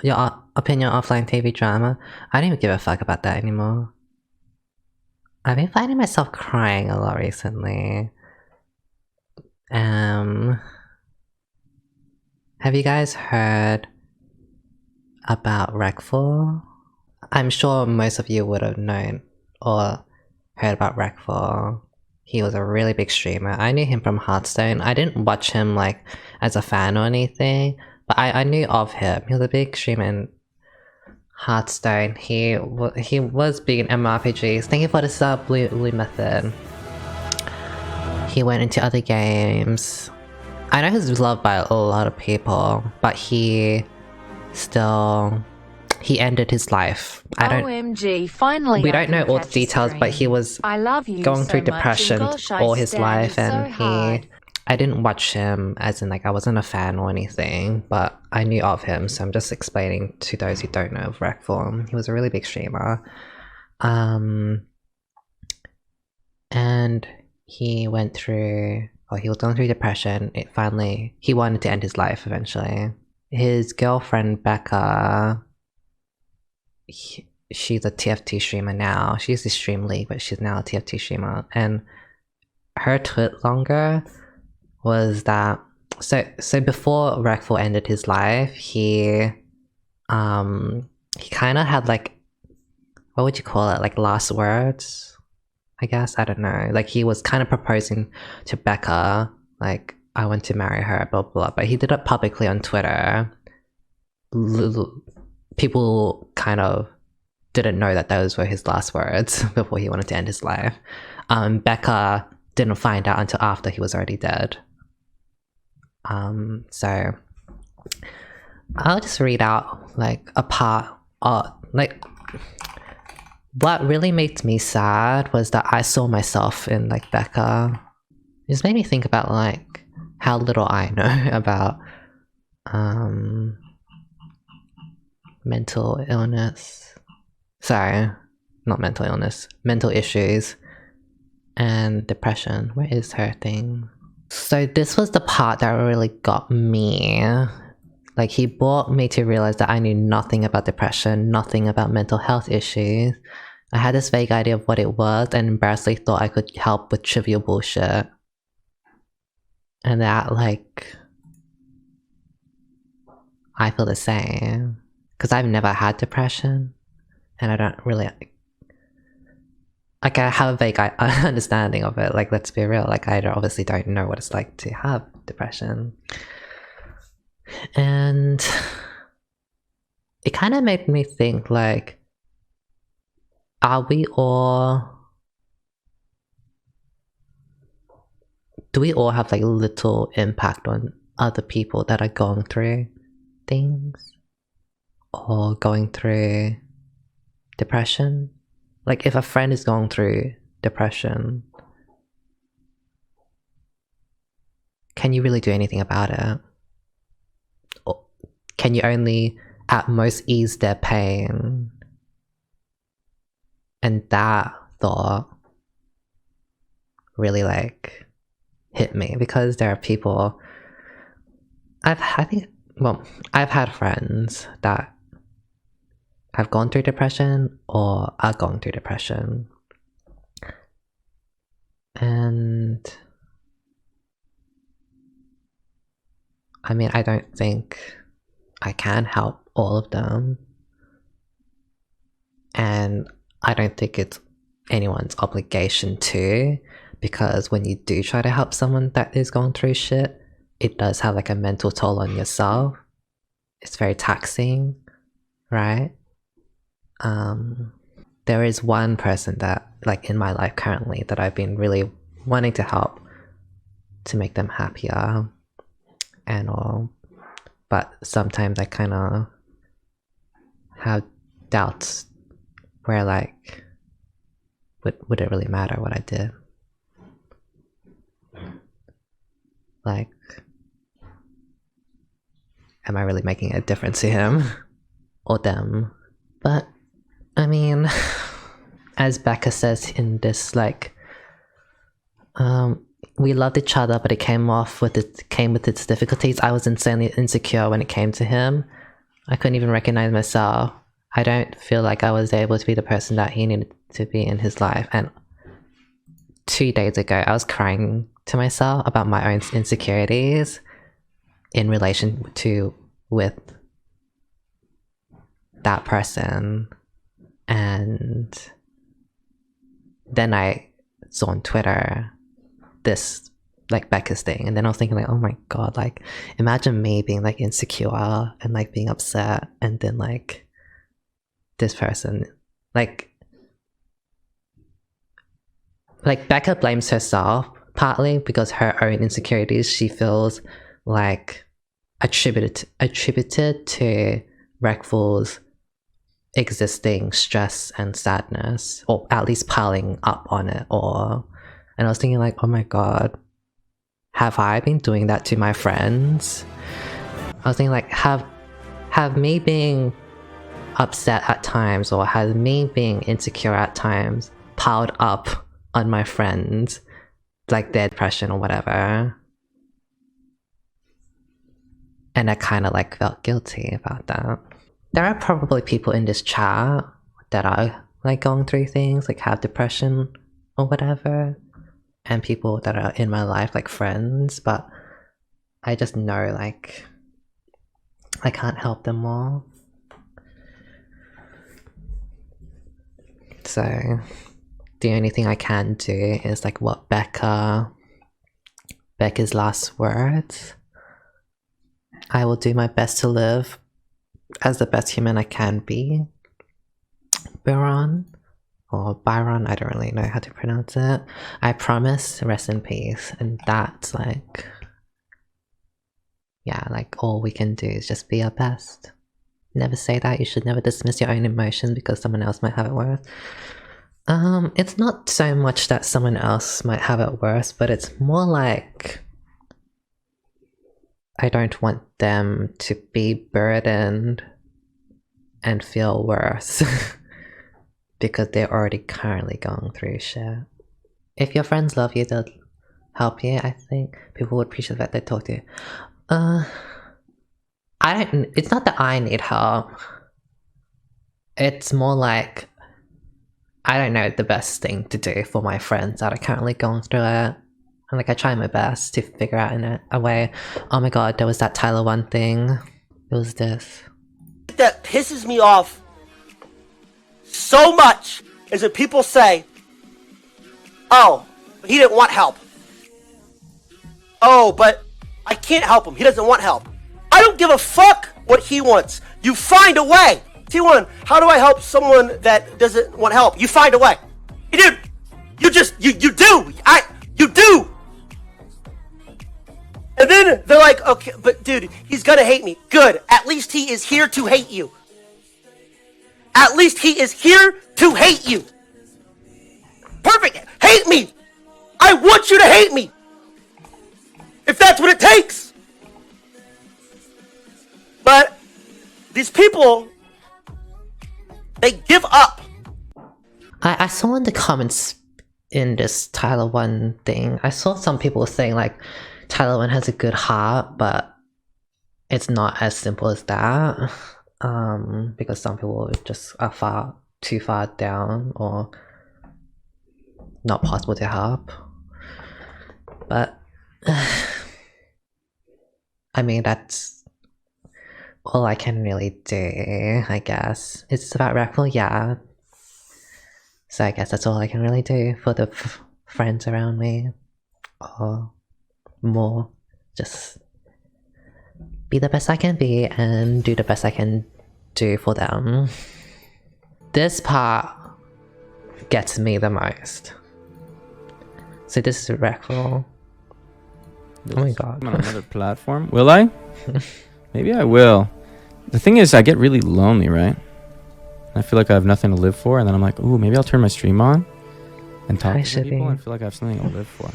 your opinion on offline TV drama? I don't even give a fuck about that anymore. I've been finding myself crying a lot recently. Have you guys heard about Reckful? I'm sure most of you would have known or heard about Reckful. He was a really big streamer. I knew him from Hearthstone. I didn't watch him like as a fan or anything, but I knew of him. He was a big streamer in Hearthstone. He was big in MMORPGs. Thank you for the Blue Method. He went into other games. I know he's loved by a lot of people, but he ended his life. OMG, finally. We don't know all the details, but he was going through depression all his life, and I didn't watch him as in like I wasn't a fan or anything, but I knew of him, so I'm just explaining to those who don't know of Reckful. He was a really big streamer. And he was going through depression. He wanted to end his life eventually. His girlfriend Becca, she's a TFT streamer now. She used to stream League, but she's now a TFT streamer. And her tweet longer was that so before Reckful ended his life, he kind of had like, what would you call it, like last words, I guess. I don't know, like he was kind of proposing to Becca, like I want to marry her, blah blah, but he did it publicly on Twitter. People kind of didn't know that those were his last words before he wanted to end his life. Becca didn't find out until after he was already dead. So I'll just read out like a part of like what really made me sad was that I saw myself in like Becca. It just made me think about like how little I know about mental illness. Sorry, not mental illness, mental issues and depression. Where is her thing? So this was the part that really got me. Like he brought me to realize that I knew nothing about depression, nothing about mental health issues. I had this vague idea of what it was and embarrassingly thought I could help with trivial bullshit. And that, like, I feel the same. Because I've never had depression. And I don't really... Like, I have a vague understanding of it. Like, let's be real. Like, I obviously don't know what it's like to have depression. And... it kind of made me think, like... do we all have like little impact on other people that are going through things or going through depression? Like if a friend is going through depression, can you really do anything about it? Or can you only at most ease their pain? And that thought really like hit me because there are people I've had friends that have gone through depression or are going through depression, and I mean I don't think I can help all of them, and I don't think it's anyone's obligation to, because when you do try to help someone that is going through shit, it does have like a mental toll on yourself. It's very taxing, right? There is one person that, like in my life currently, that I've been really wanting to help to make them happier and all, but sometimes I kind of have doubts where like, would it really matter what I did? Like, am I really making a difference to him or them? But I mean, as Becca says in this, like, we loved each other, but it came with its difficulties. I was insanely insecure when it came to him. I couldn't even recognize myself. I don't feel like I was able to be the person that he needed to be in his life. And 2 days ago, I was crying to myself about my own insecurities in relation to with that person. And then I saw on Twitter this like Becca's thing, and then I was thinking like, oh my god, like imagine me being like insecure and like being upset, and then like this person like Becca blames herself partly because her own insecurities she feels like attributed to Reckful's existing stress and sadness, or at least piling up on it. And I was thinking like, oh my god, have I been doing that to my friends? I was thinking like, have me being upset at times, or has me being insecure at times piled up on my friends, like their depression or whatever? And I kind of like felt guilty about that. There are probably people in this chat that are like going through things, like have depression or whatever, and people that are in my life, like friends, but I just know like I can't help them more. So the only thing I can do is like what Becca's last words. I will do my best to live as the best human I can be, Byron, or Byron, I don't really know how to pronounce it. I promise, rest in peace. And that's like, yeah, like all we can do is just be our best. Never say that. You should never dismiss your own emotions because someone else might have it worse. It's not so much that someone else might have it worse, but it's more like I don't want them to be burdened and feel worse because they're already currently going through shit. If your friends love you, they'll help you. I think people would appreciate that they talk to you. It's not that I need help. It's more like I don't know the best thing to do for my friends that are currently going through it. And like I try my best to figure out in a way. Oh my god, there was that Tyler One thing. It was this. That pisses me off so much is when people say, oh, but he didn't want help. Oh, but I can't help him. He doesn't want help. I don't give a fuck what he wants. You find a way. T1, how do I help someone that doesn't want help? You find a way. Hey, dude, you do. You do. And then they're like, okay, but dude, he's gonna hate me. Good. At least he is here to hate you. At least he is here to hate you. Perfect. Hate me. I want you to hate me. If that's what it takes. But these people, they give up. I saw in the comments in this Tyler One thing, I saw some people saying like, Tyler One has a good heart, but it's not as simple as that. Because some people just are too far down or not possible to help. But I mean, that's all I can really do, I guess. It's about Reckful, yeah. So I guess that's all I can really do for the friends around me. Or more, just be the best I can be and do the best I can do for them. This part gets me the most. So this is Reckful. Oh my god. I'm on another platform. Will I? Maybe I will. The thing is, I get really lonely, right? I feel like I have nothing to live for, and then I'm like, ooh, maybe I'll turn my stream on and talk to people and feel like I have something to live for.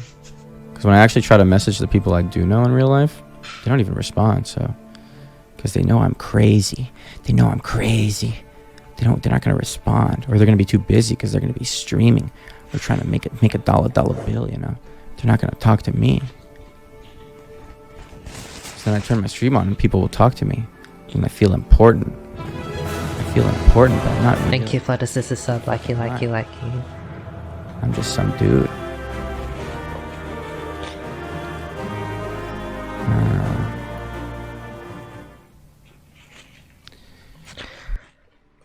Because when I actually try to message the people I do know in real life, they don't even respond. So, because they know I'm crazy. They know I'm crazy. They're not going to respond, or they're going to be too busy because they're going to be streaming or trying to make a dollar bill. You know, they're not going to talk to me. So then I turn my stream on and people will talk to me. and I feel important. I feel important, but not really. Thank you for the sister sub, likey. I'm just some dude.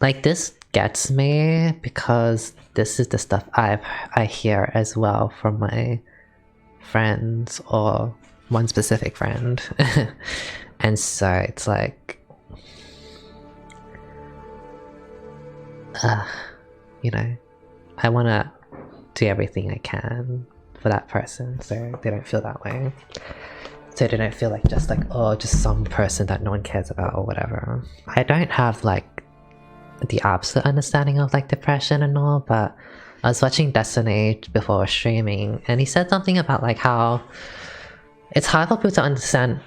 Like, this gets me because this is the stuff I hear as well from my friends or one specific friend. And so it's like, you know, I want to do everything I can for that person so they don't feel that way. So they don't feel like just some person that no one cares about or whatever. I don't have like the absolute understanding of like depression and all, but I was watching Destiny before streaming and he said something about like how it's hard for people to understand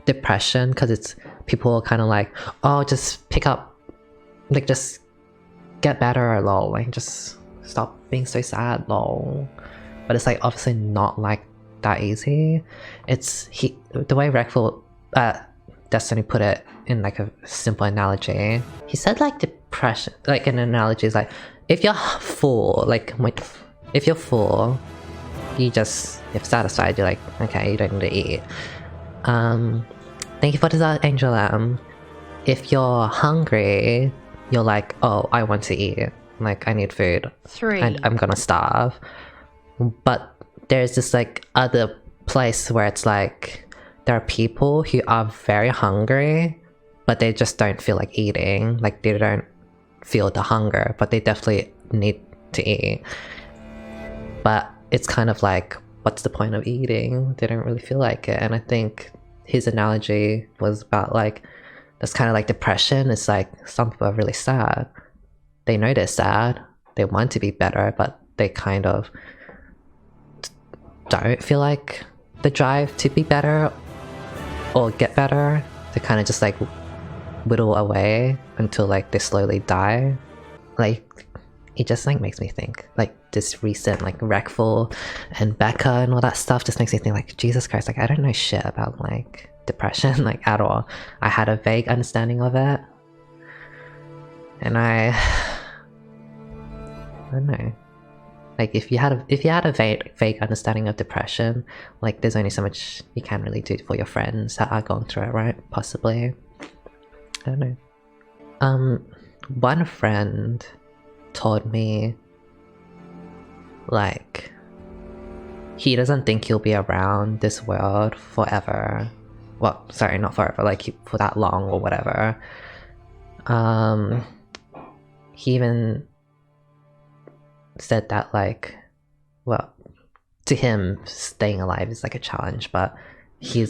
depression because it's people kind of like, oh, just pick up, like just get better, lol, like just stop being so sad, lol. But it's like obviously not like that easy. It's the way Reckful Destiny put it in like a simple analogy. He said like depression, like an analogy is like if you're full, if you're full, you're satisfied, you're like, okay, you don't need to eat. Thank you for this, Angel. If you're hungry, you're like, oh, I want to eat, like I need food, 3. and I'm gonna starve. But there's this like other place where it's like there are people who are very hungry but they just don't feel like eating, like they don't feel the hunger but they definitely need to eat. But it's kind of like, what's the point of eating? They don't really feel like it. And I think his analogy was about like, that's kind of like depression. It's like some people are really sad, they know they're sad, they want to be better, but they kind of don't feel like the drive to be better or get better. They kind of just like whittle away until like they slowly die. Like it just like makes me think like this recent like Reckful and Becca and all that stuff just makes me think like, Jesus Christ, like I don't know shit about like depression like at all. I had a vague understanding of it and I don't know. Like if you had a vague understanding of depression, like there's only so much you can really do for your friends that are going through it, right? Possibly. I don't know. One friend told me like he doesn't think he'll be around this world forever. Well, sorry, not forever, like for that long or whatever. He even said that like, well, to him staying alive is like a challenge, but he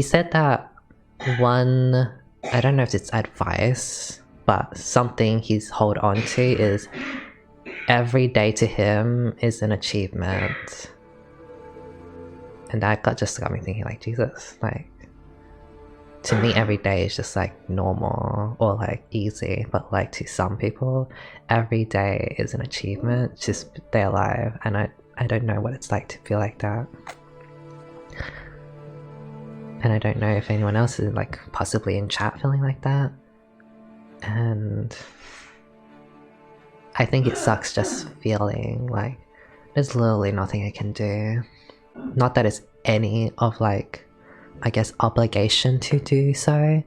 said that one, I don't know if it's advice, but something he's hold on to is every day to him is an achievement. And that just got me thinking like, Jesus, like to me every day is just like normal or like easy, but like to some people every day is an achievement just to stay alive. And I don't know what it's like to feel like that, and I don't know if anyone else is like possibly in chat feeling like that. And I think it sucks just feeling like there's literally nothing I can do. Not that it's any of like, I guess, obligation to do so,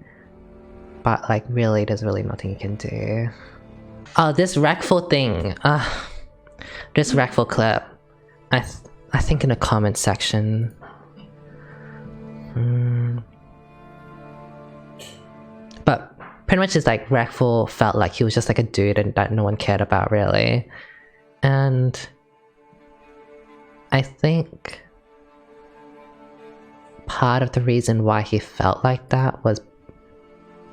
but like really there's really nothing you can do. Oh, this Reckful thing, this Reckful clip, I think in the comment section, but pretty much it's like Reckful felt like he was just like a dude and that no one cared about really. And I think part of the reason why he felt like that was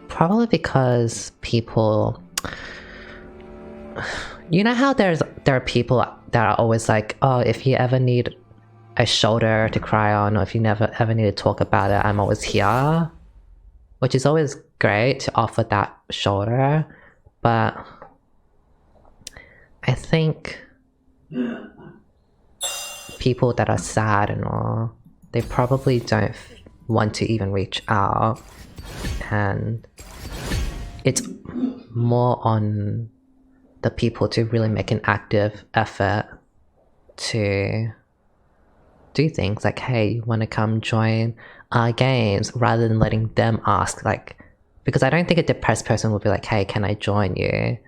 probably because people, you know how there are people that are always like, oh, if you ever need a shoulder to cry on, or if you ever need to talk about it, I'm always here, which is always great to offer that shoulder. But I think people that are sad and all, they probably don't want to even reach out, and it's more on the people to really make an active effort to do things like, hey, you want to come join our games, rather than letting them ask, like, because I don't think a depressed person would be like, hey, can I join you?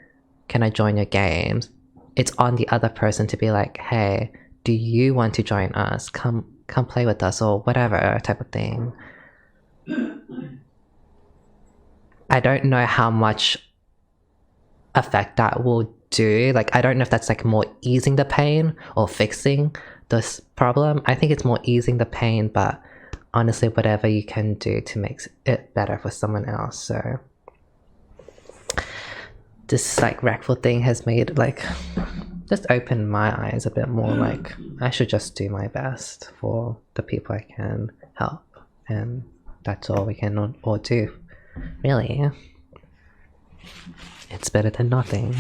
Can I join your games? It's on the other person to be like, hey, do you want to join us? Come play with us, or whatever type of thing. I don't know how much effect that will do. Like, I don't know if that's like more easing the pain or fixing this problem. I think it's more easing the pain, but honestly, whatever you can do to make it better for someone else. So this like Reckful thing has made like just opened my eyes a bit more. Like, I should just do my best for the people I can help, and that's all we can all do, really. It's better than nothing.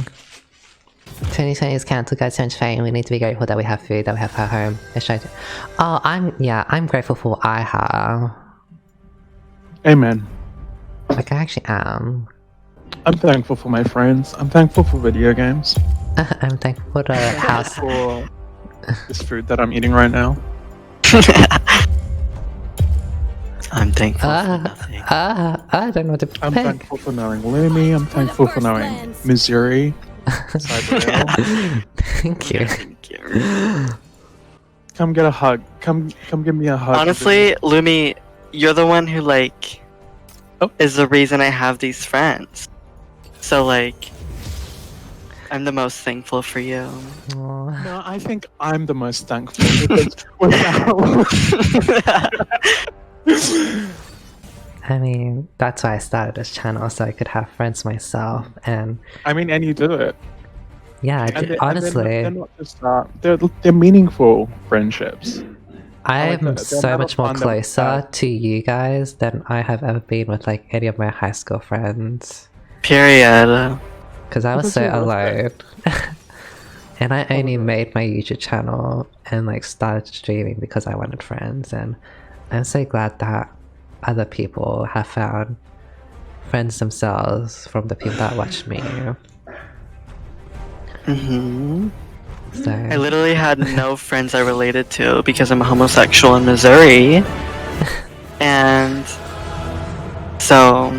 2020 is cancelled, guys. So much fame. We need to be grateful that we have food, that we have our home. Let's try to. Oh, I'm grateful for what I have. Amen. Like, I actually am. I'm thankful for my friends. I'm thankful for video games. I'm thankful for the house. For this food that I'm eating right now. I'm thankful for nothing. I don't know what to pick. I'm thankful for knowing Lumi. I'm thankful for knowing Missouri. Thank you. Thank you. Come get a hug. Come give me a hug. Honestly, Lumi, you're the one who is the reason I have these friends. So I'm the most thankful for you. Aww. No, I think I'm the most thankful because without. I mean, that's why I started this channel, so I could have friends myself, and I mean, and you do it. yeah, honestly, they're not just they're meaningful friendships. I'm they're so not much more fun that- closer to you guys than I have ever been with like any of my high school friends. Period. Because I was Because so you love alone. And I only made my YouTube channel and like started streaming because I wanted friends, and I'm so glad that other people have found friends themselves from the people that watched me. Mm-hmm. So I literally had no friends I related to because I'm homosexual in Missouri. And so,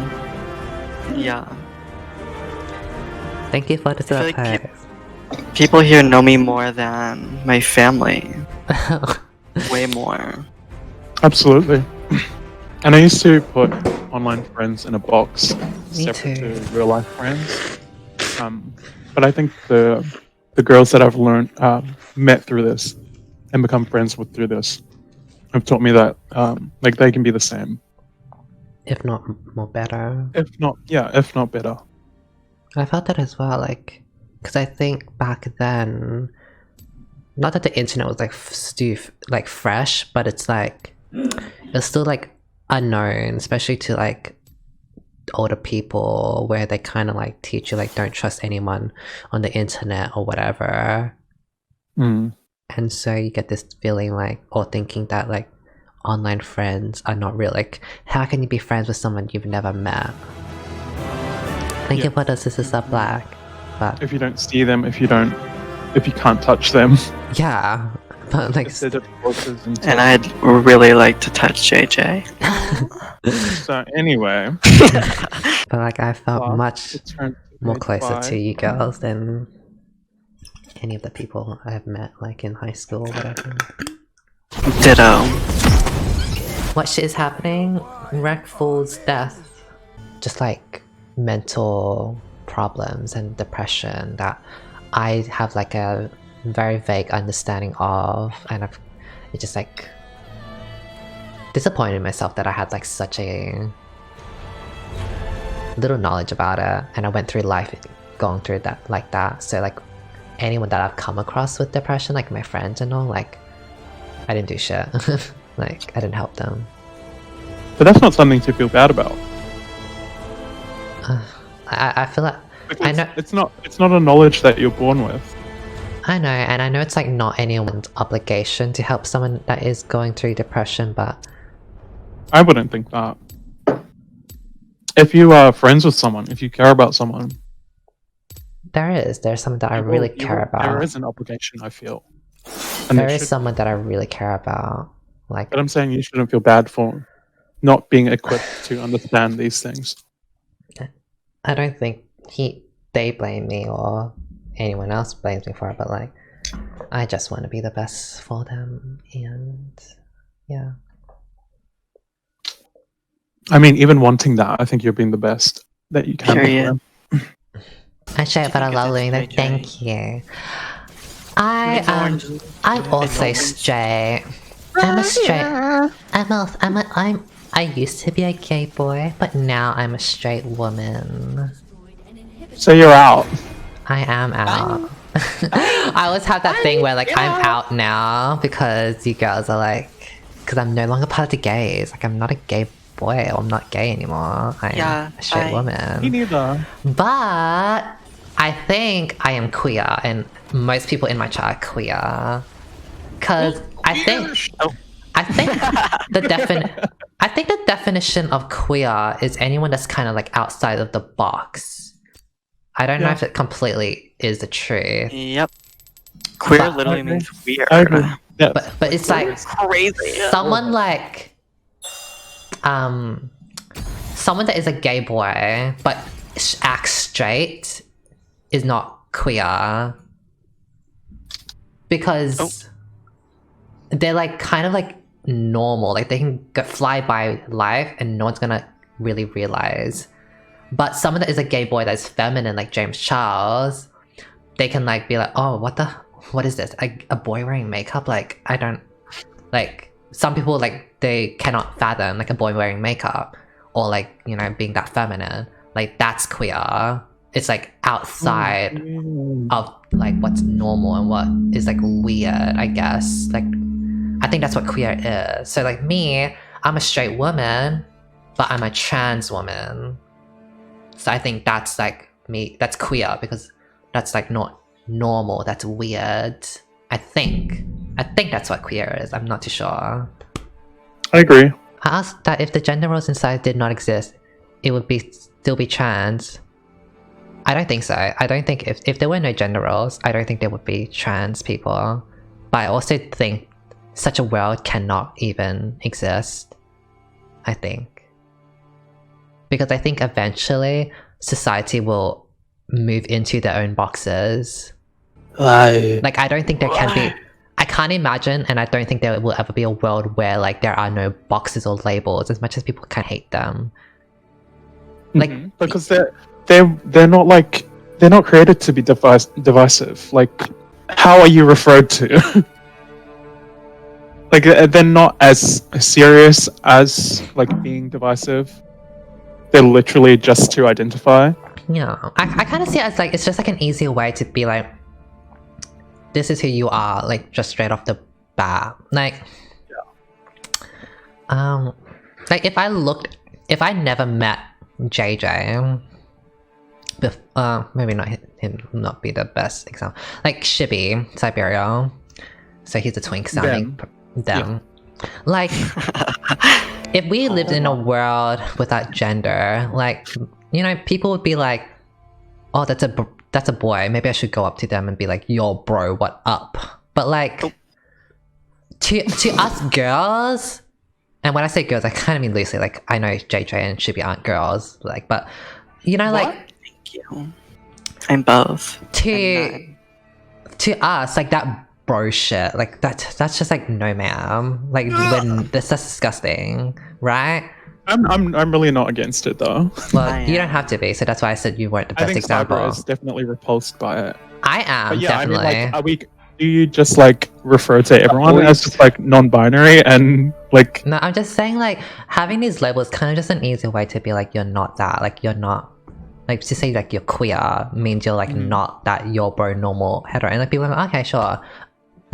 yeah. thank you for the feel like surprise. People here know me more than my family. Way more. Absolutely. And I used to put online friends in a box Me separate too. to real life friends. But I think the girls that I've learned met through this and become friends with through this have taught me that they can be the same, If not more better. if not better. I felt that as well, like, because I think back then, not that the internet was like fresh, but it's like it's still like unknown, especially to like older people, where they kind of like teach you like don't trust anyone on the internet or whatever. Mm. And so you get this feeling like, or thinking that like online friends are not real. Like, how can you be friends with someone you've never met? Thank you for the Sisters Are Black. But If you don't see them, if you can't touch them, yeah, but like, if they're just voices and And I'd really like to touch JJ. so anyway, but like I felt well, much it's turned more to closer five. to you girls than any of the people I've met like in high school or whatever. Ditto. What shit is happening? Reckful's death. Just like mental problems and depression that I have like a very vague understanding of, and it just like disappointed myself that I had like such a little knowledge about it, and I went through life going through that like that. So like anyone that I've come across with depression, like my friends and all, like I didn't do shit. Like I didn't help them. But that's not something to feel bad about. I feel like Because I know. it's not a knowledge that you're born with. I know, and I know it's like not anyone's obligation to help someone that is going through depression, but I wouldn't think that. If you are friends with someone, if you care about someone, There's someone that I really care about. There is an obligation, I feel. And There is someone that I really care about. Like, but I'm saying you shouldn't feel bad for not being equipped to understand these things. I don't think they blame me or anyone else blames me for it, but like, I just want to be the best for them, and yeah. I mean, even wanting that, I think you're being the best that you can be. Period. I share it, but I love Luminum. Thank you. I'm also straight. I'm a straight. I used to be a gay boy, but now I'm a straight woman. So you're out. I am out. I always have that thing where like I'm out now because you girls are like, because I'm no longer part of the gays. Like I'm not a gay boy, or I'm not gay anymore. I'm a straight Me woman. neither. But I think I am queer, and most people in my chat are queer. Cause I think the definition of queer is anyone that's kind of like outside of the box. I don't know if it completely is the truth. Yep. Queer literally means weird. I agree. Yeah. But it's like Crazy. someone like someone that is a gay boy but acts straight is not queer because they're like kind of like normal, like they can fly by life and no one's gonna really realize. But someone that is a gay boy that's feminine, like James Charles, they can like be like, oh, what is this, a boy wearing makeup? Like I don't like, some people like they cannot fathom like a boy wearing makeup or like, you know, being that feminine. Like that's queer. It's like outside of like what's normal and what is like weird, I guess. Like I think that's what queer is. So like me, I'm a straight woman, but I'm a trans woman. So I think that's like me, that's queer because that's like not normal, that's weird. I think that's what queer is. I'm not too sure. I agree. I asked that if the gender roles inside did not exist, it would still be trans. I don't think so. I don't think if there were no gender roles, I don't think there would be trans people. But I also think such a world cannot even exist. I think. Because I think eventually society will move into their own boxes. Like I don't think there can be, I can't imagine, and I don't think there will ever be a world where like there are no boxes or labels, as much as people can hate them. Like because they're not like, they're not created to be divisive. Like how are you referred to? Like they're not as serious as like being divisive. They're literally just to identify. Yeah, I kind of see it as like, it's just like an easier way to be like, this is who you are, like just straight off the bat. Like, like if I never met JJ, maybe not him, not be the best example. Like Shibi, Siberia, so he's a twink sounding them. Like, if we lived in a world without gender, like, you know, people would be like, oh, that's a boy, maybe I should go up to them and be like, yo bro, what up? But like, to us girls, and when I say girls, I kind of mean loosely, like I know JJ and Shibi aren't girls, like, but you know, like, thank you, I'm both. To us, like that bro shit, like that's just like, no ma'am, like when that's disgusting, right? I'm really not against it though. Well, you don't have to be, so that's why I said you weren't the best example. I is definitely repulsed by it. I am, but yeah, definitely. I mean, like, do you just like refer to everyone as just like non-binary and like? No, I'm just saying like having these labels kind of just an easy way to be like, you're not that, like you're not, like to say like you're queer means you're like not that, you're bro normal hetero, and like people are like, okay, sure,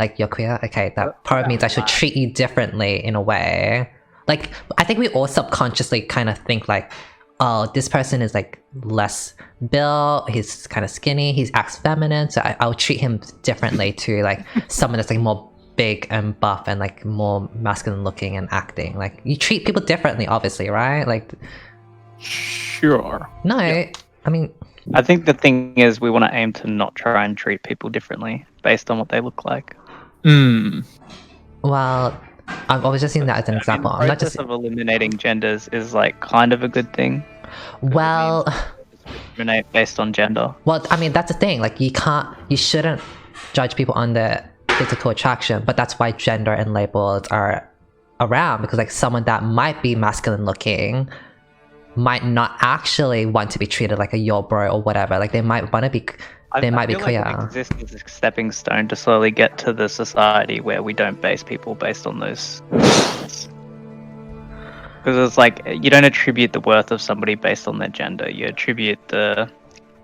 like you're queer, okay, that part means I should treat you differently in a way. Like, I think we all subconsciously kind of think like, oh, this person is like less built, he's kind of skinny, he acts feminine, so I'll treat him differently to like someone that's like more big and buff and like more masculine looking and acting. Like you treat people differently, obviously, right? Like Sure. no, I mean, I think the thing is we want to aim to not try and treat people differently based on what they look like. well, I was just using that as an example. The I'm not process just of eliminating genders is like kind of a good thing. well. Discriminate based on gender. Well, I mean, that's the thing. Like, you shouldn't judge people on their physical attraction, but that's why gender and labels are around, because like someone that might be masculine looking might not actually want to be treated like a yo bro or whatever. Like they might want to be, they might be feel queer. like it exists as a stepping stone to slowly get to the society where we don't base people based on those. Because it's like, you don't attribute the worth of somebody based on their gender. You attribute the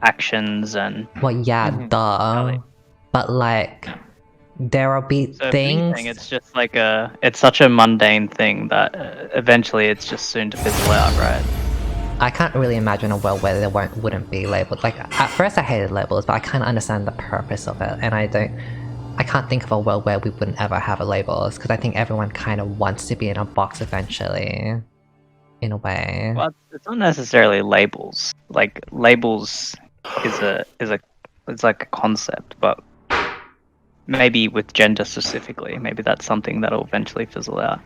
actions and... Well, yeah, duh. But like, there will be So if things... anything, it's just like it's such a mundane thing that eventually it's just soon to fizzle out, right? I can't really imagine a world where there wouldn't be labels. Like, at first I hated labels, but I kind of understand the purpose of it. And I can't think of a world where we wouldn't ever have a labels, because I think everyone kind of wants to be in a box eventually, in a way. Well, it's not necessarily labels. Like labels is it's like a concept, but maybe with gender specifically, maybe that's something that'll eventually fizzle out.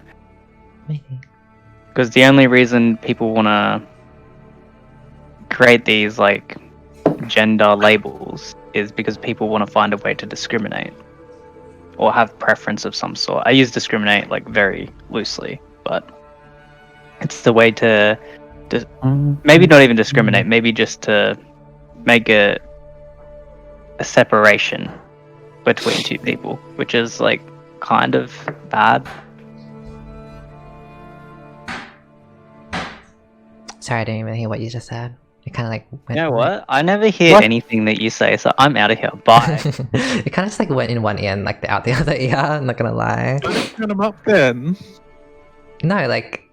Maybe. Because the only reason people want to create these like gender labels is because people want to find a way to discriminate or have preference of some sort. I use discriminate like very loosely, but it's the way to maybe not even discriminate, maybe just to make a separation between two people, which is like kind of bad. Sorry, I didn't even hear what you just said. It kind of like went... You know what? I never hear anything that you say, so I'm out of here. Bye. It kind of just like went in one ear and like out the other ear, I'm not gonna lie. Turn him up then. No, like...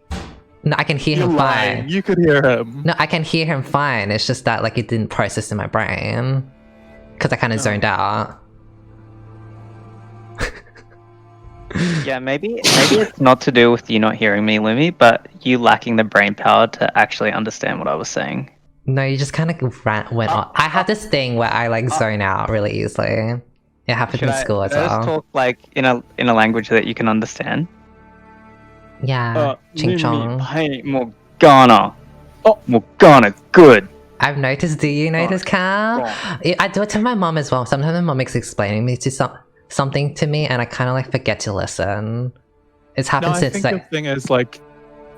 No, I can hear him fine. You could hear him. No, I can hear him fine. It's just that like it didn't process in my brain. Because I kind of zoned out. Yeah, maybe it's not to do with you not hearing me, Lumi, but you lacking the brain power to actually understand what I was saying. No, you just kind of went on. I have this thing where I like zone out really easily. It happened in school as Should I well. just talk like in a language that you can understand? Yeah, ching chong. Hey, Morgana. Oh, Morgana, good. I've noticed. Do you notice, Cal? I do it to my mom as well. Sometimes my mom is explaining me to something to me, and I kind of like forget to listen. It's happened I since think like... the thing is like,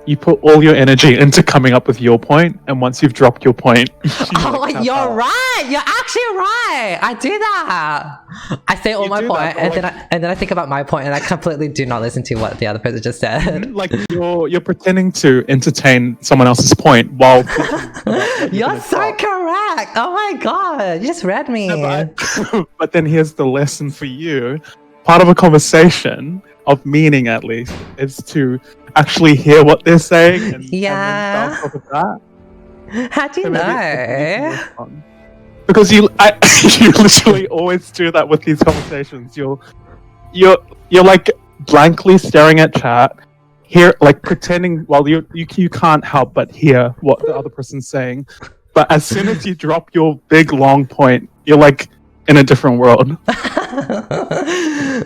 you put all your energy into coming up with your point, and once you've dropped your point, Oh, you're right. You're actually right. I do that. I say all my point, and then I think about my point, and I completely do not listen to what the other person just said. like you're pretending to entertain someone else's point while You're so correct. Oh my god, you just read me. but then here's the lesson for you. Part of a conversation, of meaning at least, is to actually hear what they're saying and then bounce off of that. How do you know? Because you literally always do that with these conversations. You're like blankly staring at chat, here like pretending while you can't help but hear what the other person's saying. But as soon as you drop your big long point, you're like in a different world.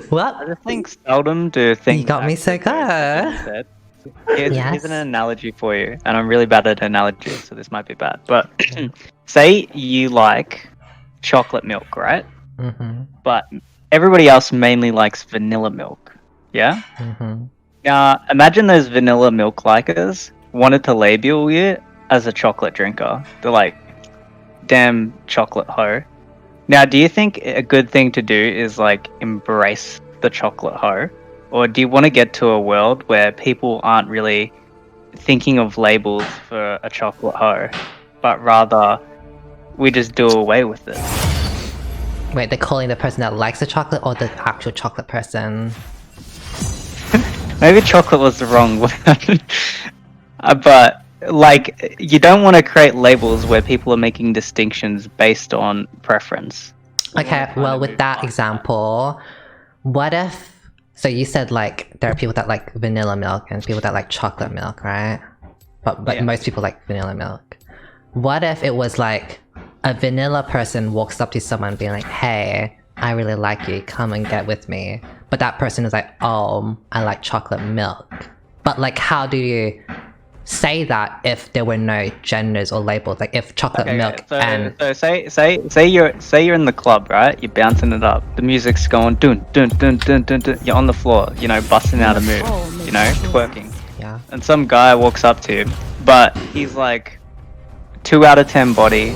What? I just think seldom do things. You got me so good. Here's an analogy for you, and I'm really bad at analogies, so this might be bad. But say you like chocolate milk, right? Mm-hmm. But everybody else mainly likes vanilla milk, yeah? Mm-hmm. Now, imagine those vanilla milk likers wanted to label you as a chocolate drinker. They're like, damn chocolate hoe. Now, do you think a good thing to do is like embrace the chocolate hoe? Or do you want to get to a world where people aren't really thinking of labels for a chocolate hoe, but rather we just do away with it? Wait, they're calling the person that likes the chocolate or the actual chocolate person? Maybe chocolate was the wrong word. But like, you don't want to create labels where people are making distinctions based on preference. Okay, well, with that example, what if So you said like there are people that like vanilla milk and people that like chocolate milk, right? But Yeah. most people like vanilla milk. What if it was like a vanilla person walks up to someone being like, "Hey, I really like you, come and get with me." But that person is like, "Oh, I like chocolate milk." But like, how do you say that if there were no genders or labels? Like if chocolate milk and so say you're in the club, right? You're bouncing it up. The music's going dun dun dun dun dun dun. You're on the floor, you know, busting out a move, you know, twerking. yeah, And some guy walks up to you, but he's like 2 out of 10 body.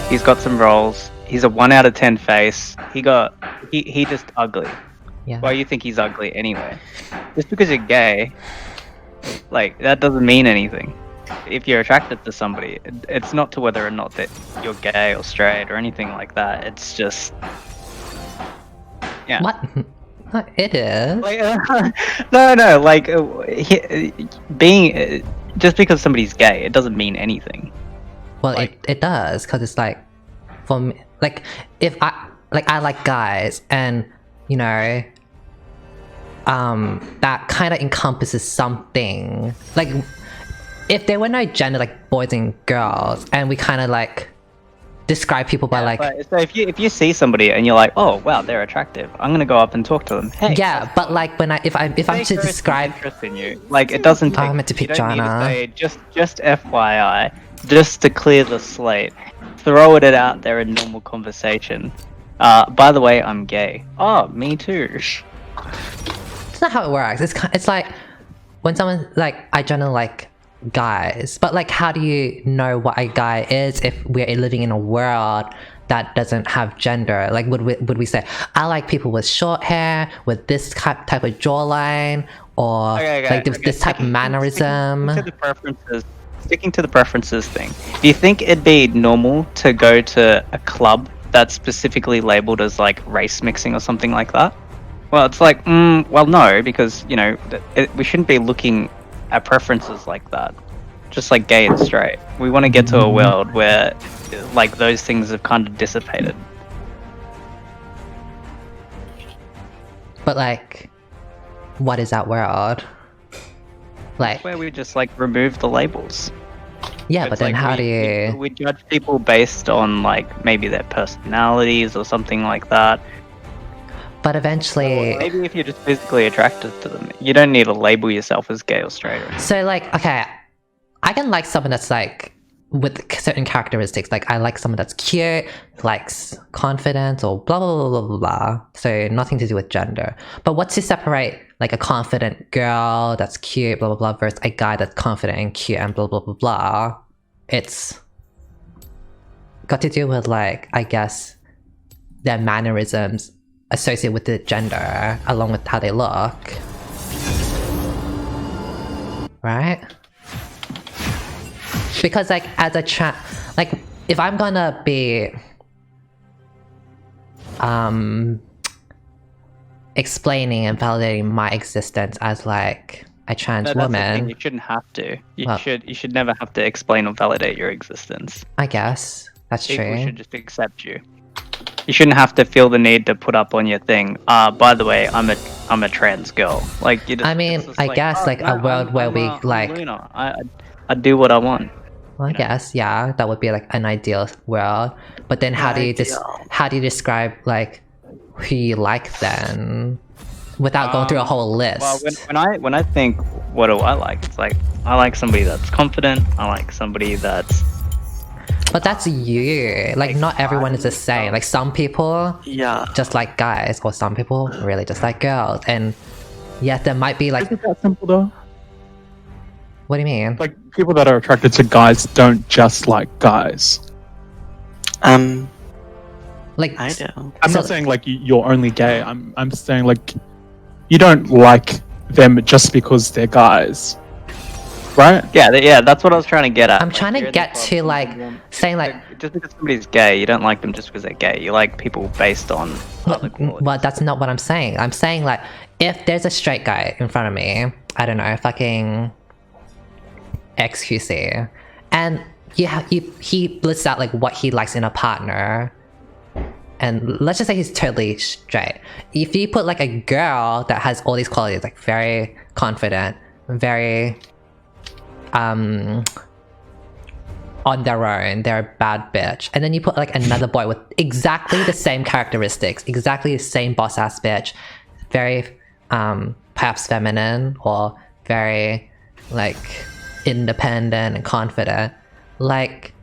He's got some rolls. He's a 1 out of 10 face. He just ugly. yeah. Why you think he's ugly anyway? Just because you're gay, like that doesn't mean anything. If you're attracted to somebody, it's not to whether or not that you're gay or straight or anything like that. It's just, yeah. What? It is. Like, no. Like being just because somebody's gay, it doesn't mean anything. Well, like- it does, because it's like, for me, like, if I like guys, and, you know, that kind of encompasses something. Like, if there were no gender, like, boys and girls, and we kind of, like, describe people by, like... But, so if you see somebody and you're like, oh, wow, they're attractive, I'm gonna go up and talk to them. Hey, Yeah, but, like, if I'm to describe... interest in you, like, it doesn't take... I meant to pick you don't need Jana. to say, just FYI, just to clear the slate, throw it out there in normal conversation. By the way, I'm gay. Oh, me too. It's not how it works. It's like, when someone, like, I generally like guys, but, like, how do you know what a guy is if we're living in a world that doesn't have gender? Like, would we say, I like people with short hair, with this type of jawline, or this type of mannerism? Sticking to the preferences thing. Do you think it'd be normal to go to a club that's specifically labeled as like race mixing or something like that? Well, it's like, well, no, because, you know, we shouldn't be looking at preferences like that. Just like gay and straight. We want to get to a world where, like, those things have kind of dissipated. But, like, what is that world? Like, Where we just, like, remove the labels. yeah, but It's then like how do you... we judge people based on, like, maybe their personalities or something like that. But eventually... Or maybe if you're just physically attracted to them, you don't need to label yourself as gay or straight. So, like, okay, I can like someone that's, like, with certain characteristics. Like, I like someone that's cute, likes confidence, or blah, blah, blah, blah, blah, blah. So, nothing to do with gender. But what's to separate, like, a confident girl that's cute, blah, blah, blah, versus a guy that's confident and cute and blah, blah, blah, blah? It's got to do with, like, I guess, their mannerisms associated with the gender, along with how they look. Right? Because, like, as a like, if I'm gonna be explaining and validating my existence as, like, a trans That's the thing, woman, you shouldn't have to. Well- You should never have to explain or validate your existence. I guess that's People true. should just accept you. You shouldn't have to feel the need to put up on your thing. By the way, I'm a trans girl. Like, you just, I mean, it's just I guess, like, a world where we, I'm like... Luna. I do what I want. Well, I guess, yeah, that would be, like, an ideal world. But then how do you describe, like, who you like then? Without going through a whole list. Well, when I think, what do I like? It's like, I like somebody that's confident. I like somebody that's... But that's you. Like, not everyone is the same. Like, some people Yeah. just like guys, or some people really just like girls. And yes, there might be, like... Is it that simple though? What do you mean? Like, people that are attracted to guys don't just like guys. Like, I do. I'm So- not saying like you're only gay. I'm saying like you don't like them just because they're guys, right? Yeah, that's what I was trying to get at. I'm Like, trying you're to in get the club to, and like, you want- saying, like... just because somebody's gay, you don't like them just because they're gay. You like people based on other qualities. Well, that's not what I'm saying. I'm saying, like, if there's a straight guy in front of me, I don't know, fucking XQC, and he lists out, like, what he likes in a partner, and let's just say he's totally straight. If you put like a girl that has all these qualities, like very confident, very on their own, they're a bad bitch, and then you put like another boy with exactly the same characteristics, exactly the same boss ass bitch, very perhaps feminine or very like independent and confident, like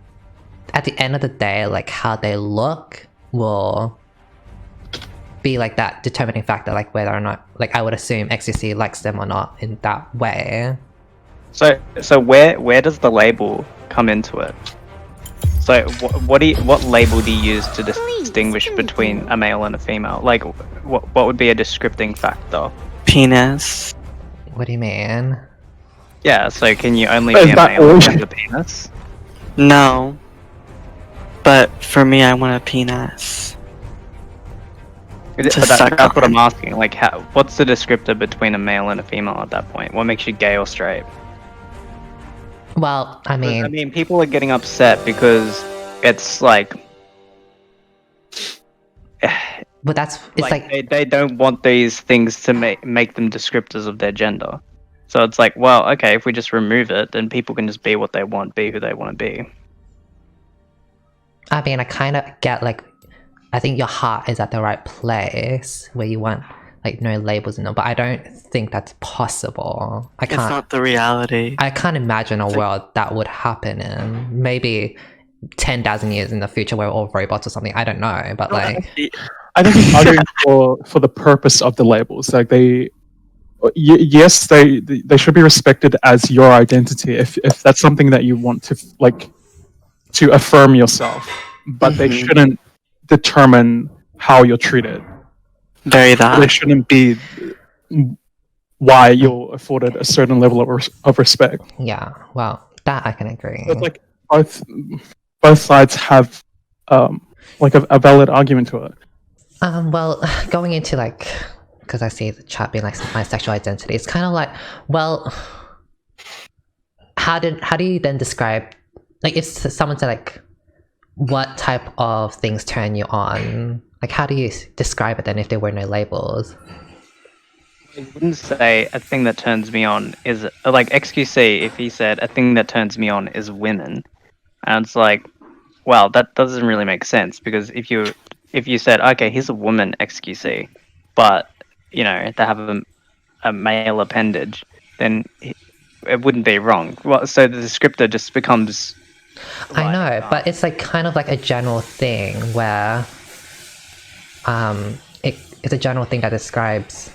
at the end of the day, like how they look will be like that determining factor, like whether or not, like I would assume XQC likes them or not in that way. So where does the label come into it? So what label do you use to distinguish between a male and a female? Like what would be a descripting factor? Penis. What do you mean? Yeah, so can you only Is be a that male all? with a penis? No. But for me, I want a penis. But that's what I'm asking. Like, what's the descriptor between a male and a female at that point? What makes you gay or straight? Well, I mean, People are getting upset because it's like, but it's like they don't want these things to make them descriptors of their gender. So it's like, well, okay, if we just remove it, then people can just be what they want, be who they want to be. I mean, I kind of get like, I think your heart is at the right place where you want like no labels and all, but I don't think that's possible. It's not the reality. I can't imagine a world that would happen in. Maybe 10,000 years in the future we're all robots or something. I don't know, but like, I think it's arguing for the purpose of the labels. Like yes, they should be respected as your identity if that's something that you want to like to affirm yourself, but they shouldn't determine how you're treated. Very that. They shouldn't be why you're afforded a certain level of respect. yeah, well, that I can agree. It's like both sides have like a valid argument to it. Well, going into like, because I see the chat being like my sexual identity, it's kind of like, well, how do you then describe, like if someone said like, what type of things turn you on? Like how do you describe it then if there were no labels? I wouldn't say a thing that turns me on is like XQC. If he said a thing that turns me on is women, and it's like, well, that doesn't really make sense, because if you said, okay, he's a woman XQC, but you know they have a male appendage, then it wouldn't be wrong. Well, so the descriptor just becomes. I know, but it's like kind of like a general thing where it's a general thing that describes.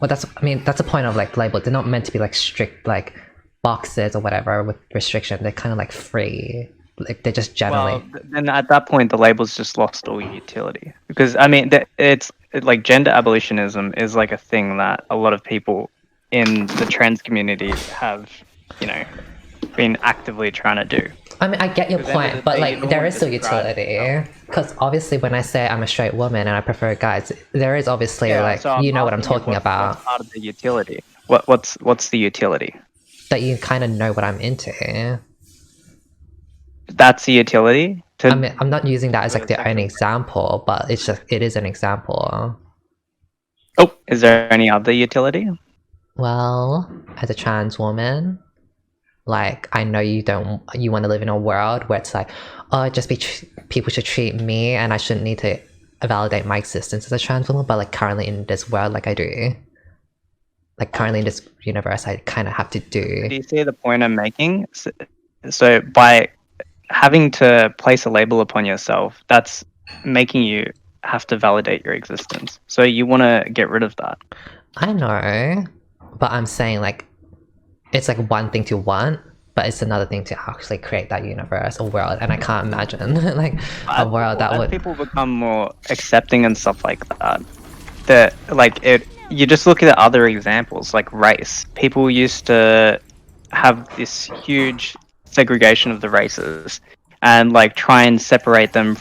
Well, that's the point of like labels. They're not meant to be like strict like boxes or whatever with restriction. They're kind of like free. Like they're just generally. Well, then at that point, the label's just lost all utility, because I mean, it's like gender abolitionism is like a thing that a lot of people in the trans community have, you know, been actively trying to do. I mean, I get your point, but like there is still utility. Because obviously, when I say I'm a straight woman and I prefer guys, there is obviously like so you know what I'm talking about. What's part of the utility? What's the utility? That you kind of know what I'm into. That's the utility. I mean, I'm not using that as like the only example, but it is an example. Oh, is there any other utility? Well, as a trans woman, like I know you want to live in a world where it's like, oh, people should treat me and I shouldn't need to validate my existence as a trans woman, but like currently in this world, like I do. Like currently in this universe, I kind of have to do. Do you see the point I'm making? So by having to place a label upon yourself, that's making you have to validate your existence. So you want to get rid of that. I know, but I'm saying like, it's like one thing to want, but it's another thing to actually create that universe or world, and I can't imagine like a world that would. People become more accepting and stuff like that. You just look at other examples like race. People used to have this huge segregation of the races and like try and separate them,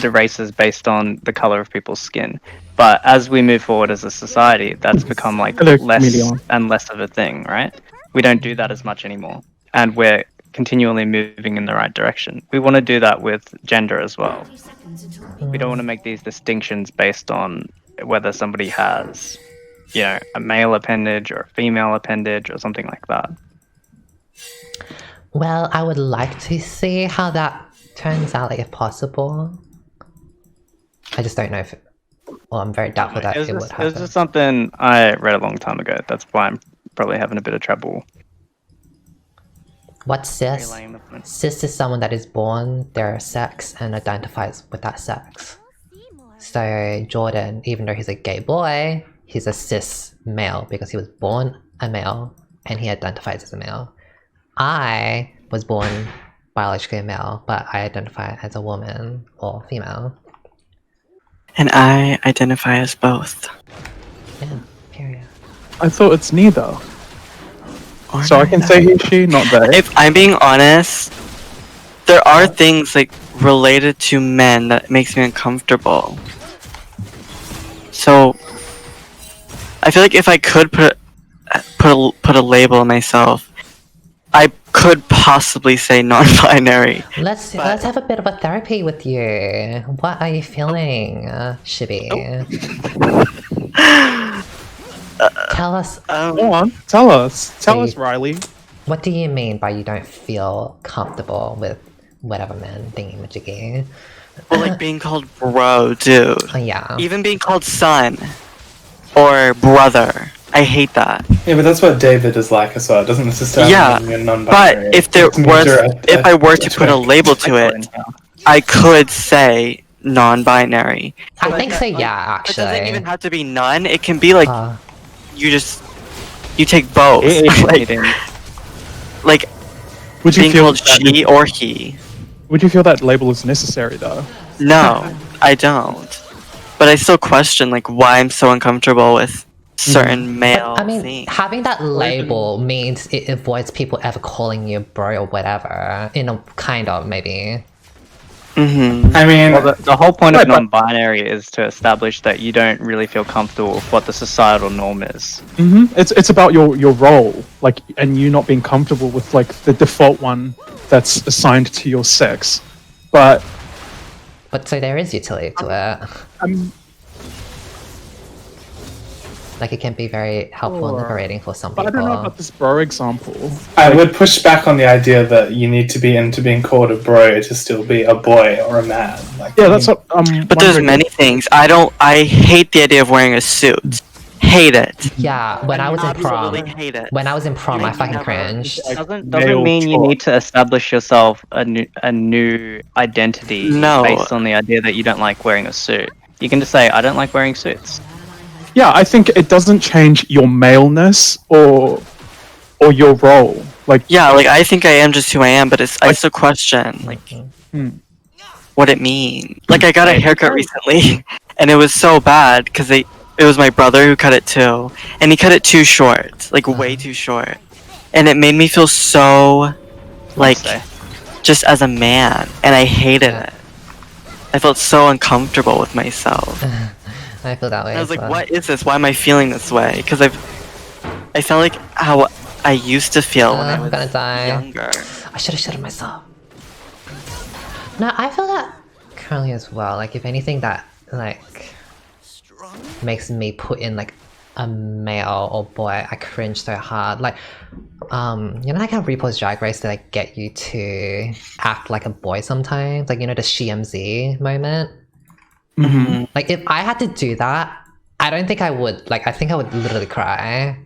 the races, based on the color of people's skin. But as we move forward as a society, that's become like less and less of a thing, right? We don't do that as much anymore, and we're continually moving in the right direction. We want to do that with gender as well. We don't want to make these distinctions based on whether somebody has, you know, a male appendage or a female appendage or something like that. Well, I would like to see how that turns out, like, if possible. I just don't know if... Well, I'm very doubtful that it would It was happen. just something I read a long time ago. That's why I'm probably having a bit of trouble. What's cis? relaying the point. Cis is someone that is born their sex and identifies with that sex. So Jordan, even though he's a gay boy, he's a cis male because he was born a male and he identifies as a male. I was born biologically a male, but I identify as a woman or female. And I identify as both. Yeah, period. I thought it's neither. Or So I can say he, she, not they. If I'm being honest, there are things like related to men that makes me uncomfortable. So I feel like if I could put a label on myself, I could possibly say non-binary. Let's have a bit of a therapy with you. What are you feeling, Shibby? Tell us, Go on, tell us. Tell So us, you- Riley. what do you mean by you don't feel comfortable with whatever man thingy-majiggy? Or like being called bro, dude. Oh, yeah. Even being called son or brother. I hate that. Yeah, but that's what David is like as well. It doesn't necessarily Yeah, mean you're non-binary. But if there It means was, you're if I were to a put a twin. label to it, I could say non-binary. I think so, yeah, It doesn't actually. even have to be none. It can be like Uh, you take both. like Would you being feel called that, she or he. Would you feel that label is necessary though? No, I don't. But I still question like why I'm so uncomfortable with certain male I mean, things. having that label means it avoids people ever calling you bro or whatever. You know, kind of, maybe. Mm-hmm. I mean, Well, the whole point of Right, but- non-binary is to establish that you don't really feel comfortable with what the societal norm is. It's about your role, like, and you not being comfortable with like the default one that's assigned to your sex. But But so there is utility to it. Like, it can be very helpful and Sure. liberating for some but I people. don't know about this bro example. I would push back on the idea that you need to be into being called a bro to still be a boy or a man. Like, Yeah, that's what. But there's many things. I hate the idea of wearing a suit. Hate it. Yeah, when I was in prom, Absolutely hate it. when I was in prom, I Like, fucking never- cringed. Doesn't male mean you choice. need to establish yourself a new identity No. based on the idea that you don't like wearing a suit. You can just say, I don't like wearing suits. Yeah, I think it doesn't change your maleness or your role. Like, Yeah, like I think I am just who I am, but I still question like what it means. Like I got a haircut recently, and it was so bad because it was my brother who cut it too, and he cut it too short, like way too short, and it made me feel so like say. just as a man, and I hated it. I felt so uncomfortable with myself. I feel that way. And I was as like, well. what is this? Why am I feeling this way? Because I felt like how I used to feel when I I'm was gonna die. younger. I should have shot it myself. No, I feel that currently as well. Like, if anything that, like, makes me put in, like, a male or boy, I cringe so hard. Like, you know, like how RuPaul's Drag Race, they, like, get you to act like a boy sometimes? Like, you know, the SheMZ moment? Like, if I had to do that, I don't think I would. Like, I think I would literally cry.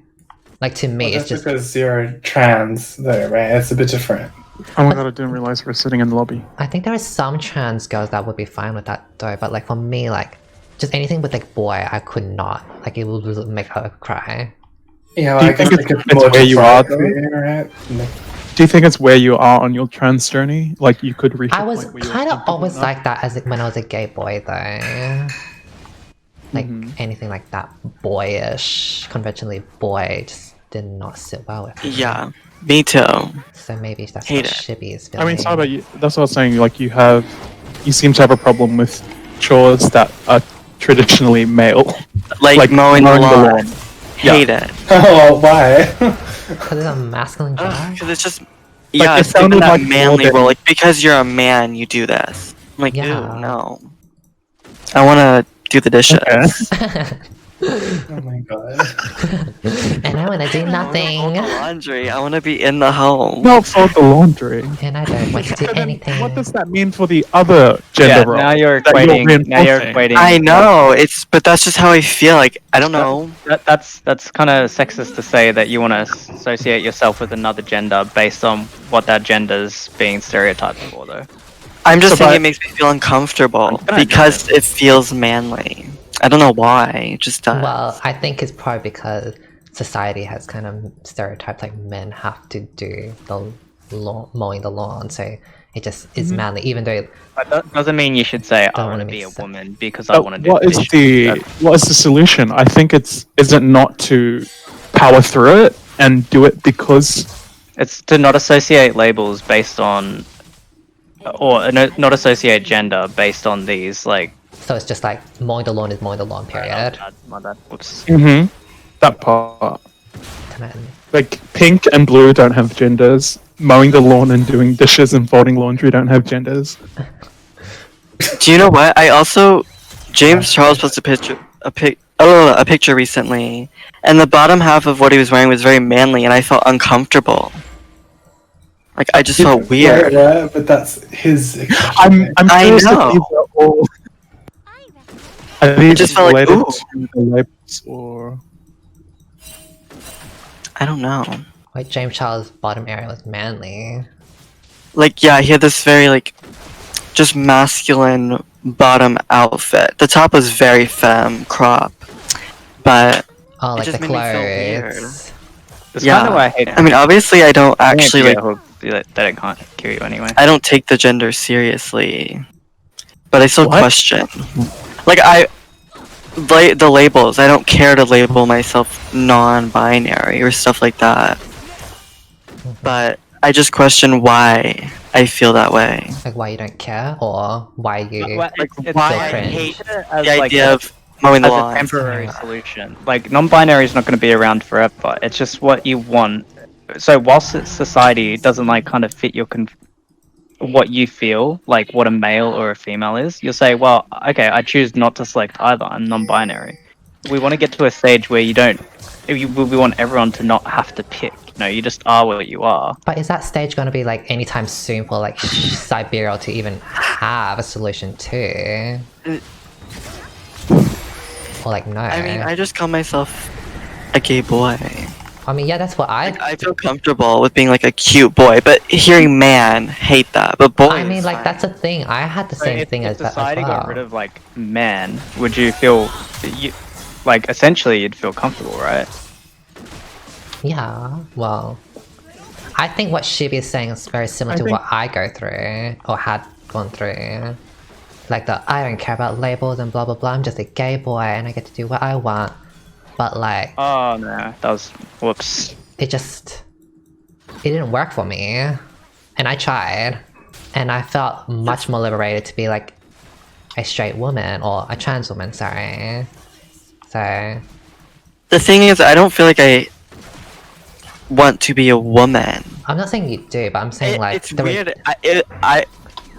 Like, to me, well, it's that's just... because you're trans, though, right? It's a bit different. oh my god, I didn't realize we're sitting in the lobby. I think there are some trans girls that would be fine with that though, but like for me, like just anything with like boy, I could not. Like it would really make her cry. Yeah, well, Do you I guess think like it's more where you are, default, right? Do you think it's where you are on your trans journey? Like you could reach. I a was point where you're kind of comfortable always enough? like that as when I was a gay boy though. Like anything like that boyish, conventionally boy, just did not sit well with me. Yeah, me too. So maybe that's Hate what it. Shibby is I feeling. mean, sorry about you. That's what I was saying. Like you seem to have a problem with chores that are traditionally male, Like, mowing the lawn. Yeah. Hate it. Oh, why? Because it's a masculine job. Because it's just yeah, it it's given sounded that like manly more role. than- Like, because you're a man, you do this. I'm like, Yeah. ew, no. I want to do the dishes. Okay. Oh my god. And I wanna do I wanna nothing. fold the laundry. I want to be in the home. No, fold the laundry. And I don't want to do But then anything. what does that mean for the other gender Yeah, role? now you're that equating. Now you're reinforcing? equating. I know, but that's just how I feel. Like, I don't know. That's kind of sexist to say that you want to associate yourself with another gender based on what that gender's being stereotyped for, though. I'm just So saying by- it makes me feel uncomfortable I'm gonna because it feels manly. I don't know why. It just does. Well, I think it's probably because society has kind of stereotyped like men have to do the mowing the lawn, so it just is manly. Even though But that doesn't mean you should say I Don't want wanna to be a mix it. woman because I want to do. What is dishes." the solution? I think is it not to power through it and do it because It's to not associate labels based on, or not associate gender based on these like. so it's just like mowing the lawn is mowing the lawn. Period. My bad. Whoops. that part. Come on. Like pink and blue don't have genders. Mowing the lawn and doing dishes and folding laundry don't have genders. Do you know what? I also James Charles posted a picture recently, and the bottom half of what he was wearing was very manly, and I felt uncomfortable. Like I just felt weird. Yeah, but that's his I'm I curious know. if these are all. Are these just felt like, related ooh. to the labels or? I don't know. Like James Charles' bottom area was manly. Like yeah, he had this very like just masculine bottom outfit. The top was very femme crop, but Oh, It like just the made me feel weird. clothes. It's Yeah. kind of why I hate it. I mean obviously I don't actually like they can't kill you anyway. I don't take the gender seriously, but I still What? question. Like the labels. I don't care to label myself non-binary or stuff like that. But I just question why I feel that way. Like why you don't care, or why you Well, it's why feel I cringe. hate as, the like, idea of mowing the as a lawn. temporary solution. Like non-binary is not going to be around forever. It's just what you want. So whilst society doesn't like kind of fit your what you feel like what a male or a female is, you'll say, well, okay, I choose not to select either. I'm non-binary. We want to get to a stage where we want everyone to not have to pick. No, you just are what you are. But is that stage gonna be like anytime soon for like Siberia to even have a solution to? Or like no? I mean, I just call myself a gay boy. I mean, yeah, that's what I feel comfortable with being like a cute boy, but hearing man, hate that. But boy, I mean, is like fine. that's a thing. I had the same if, thing if as that as society well. got rid of like man, would you feel like essentially you'd feel comfortable, right? Yeah, well, I think what Shibi is saying is very similar to what I go through or had gone through. Like I don't care about labels and blah blah blah. I'm just a gay boy and I get to do what I want. But like, Oh no, that was whoops. it didn't work for me, and I tried, and I felt much more liberated to be like a straight woman or a trans woman. Sorry. So The thing is, I don't feel like I want to be a woman. I'm not saying you do, but I'm saying like It's weird.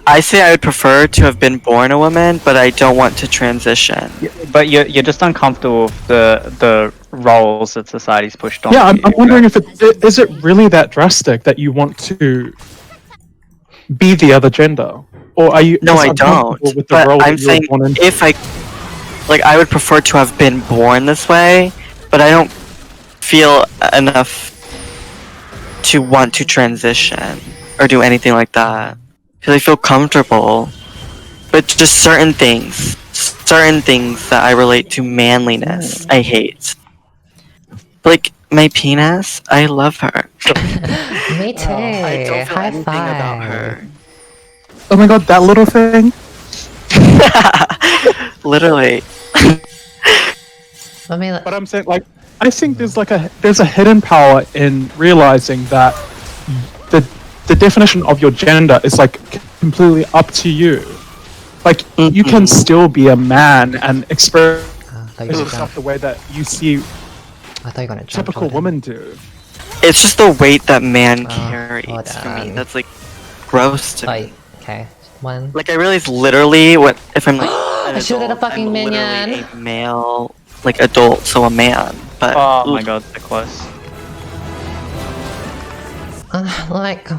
I say I would prefer to have been born a woman, but I don't want to transition. But you're just uncomfortable with the roles that society's pushed on. Yeah, I'm you, wondering if is it really that drastic that you want to be the other gender, or are you? No, just I uncomfortable don't. With the But role I'm that you were saying born into? if I would prefer to have been born this way, but I don't feel enough to want to transition or do anything like that. Because I feel comfortable. But just certain things that I relate to manliness, I hate. Like, my penis, I love her. me too. I don't feel High anything five. about her. Oh my god, that little thing. Literally. I mean, But I'm saying, like, I think there's a hidden power in realizing that the definition of your gender is like completely up to you. Like, you can still be a man and express I thought you were gonna yourself the way that you see I thought you were gonna jump typical on him. women do. it's just the weight that man Oh, carries hold for me. on. That's like gross to me. Oh, okay. One. Like I realize literally what if I'm like an I should've did a adult, fucking I'm literally minion. a male, like adult, so a man. But Oh my god, they're close. Like,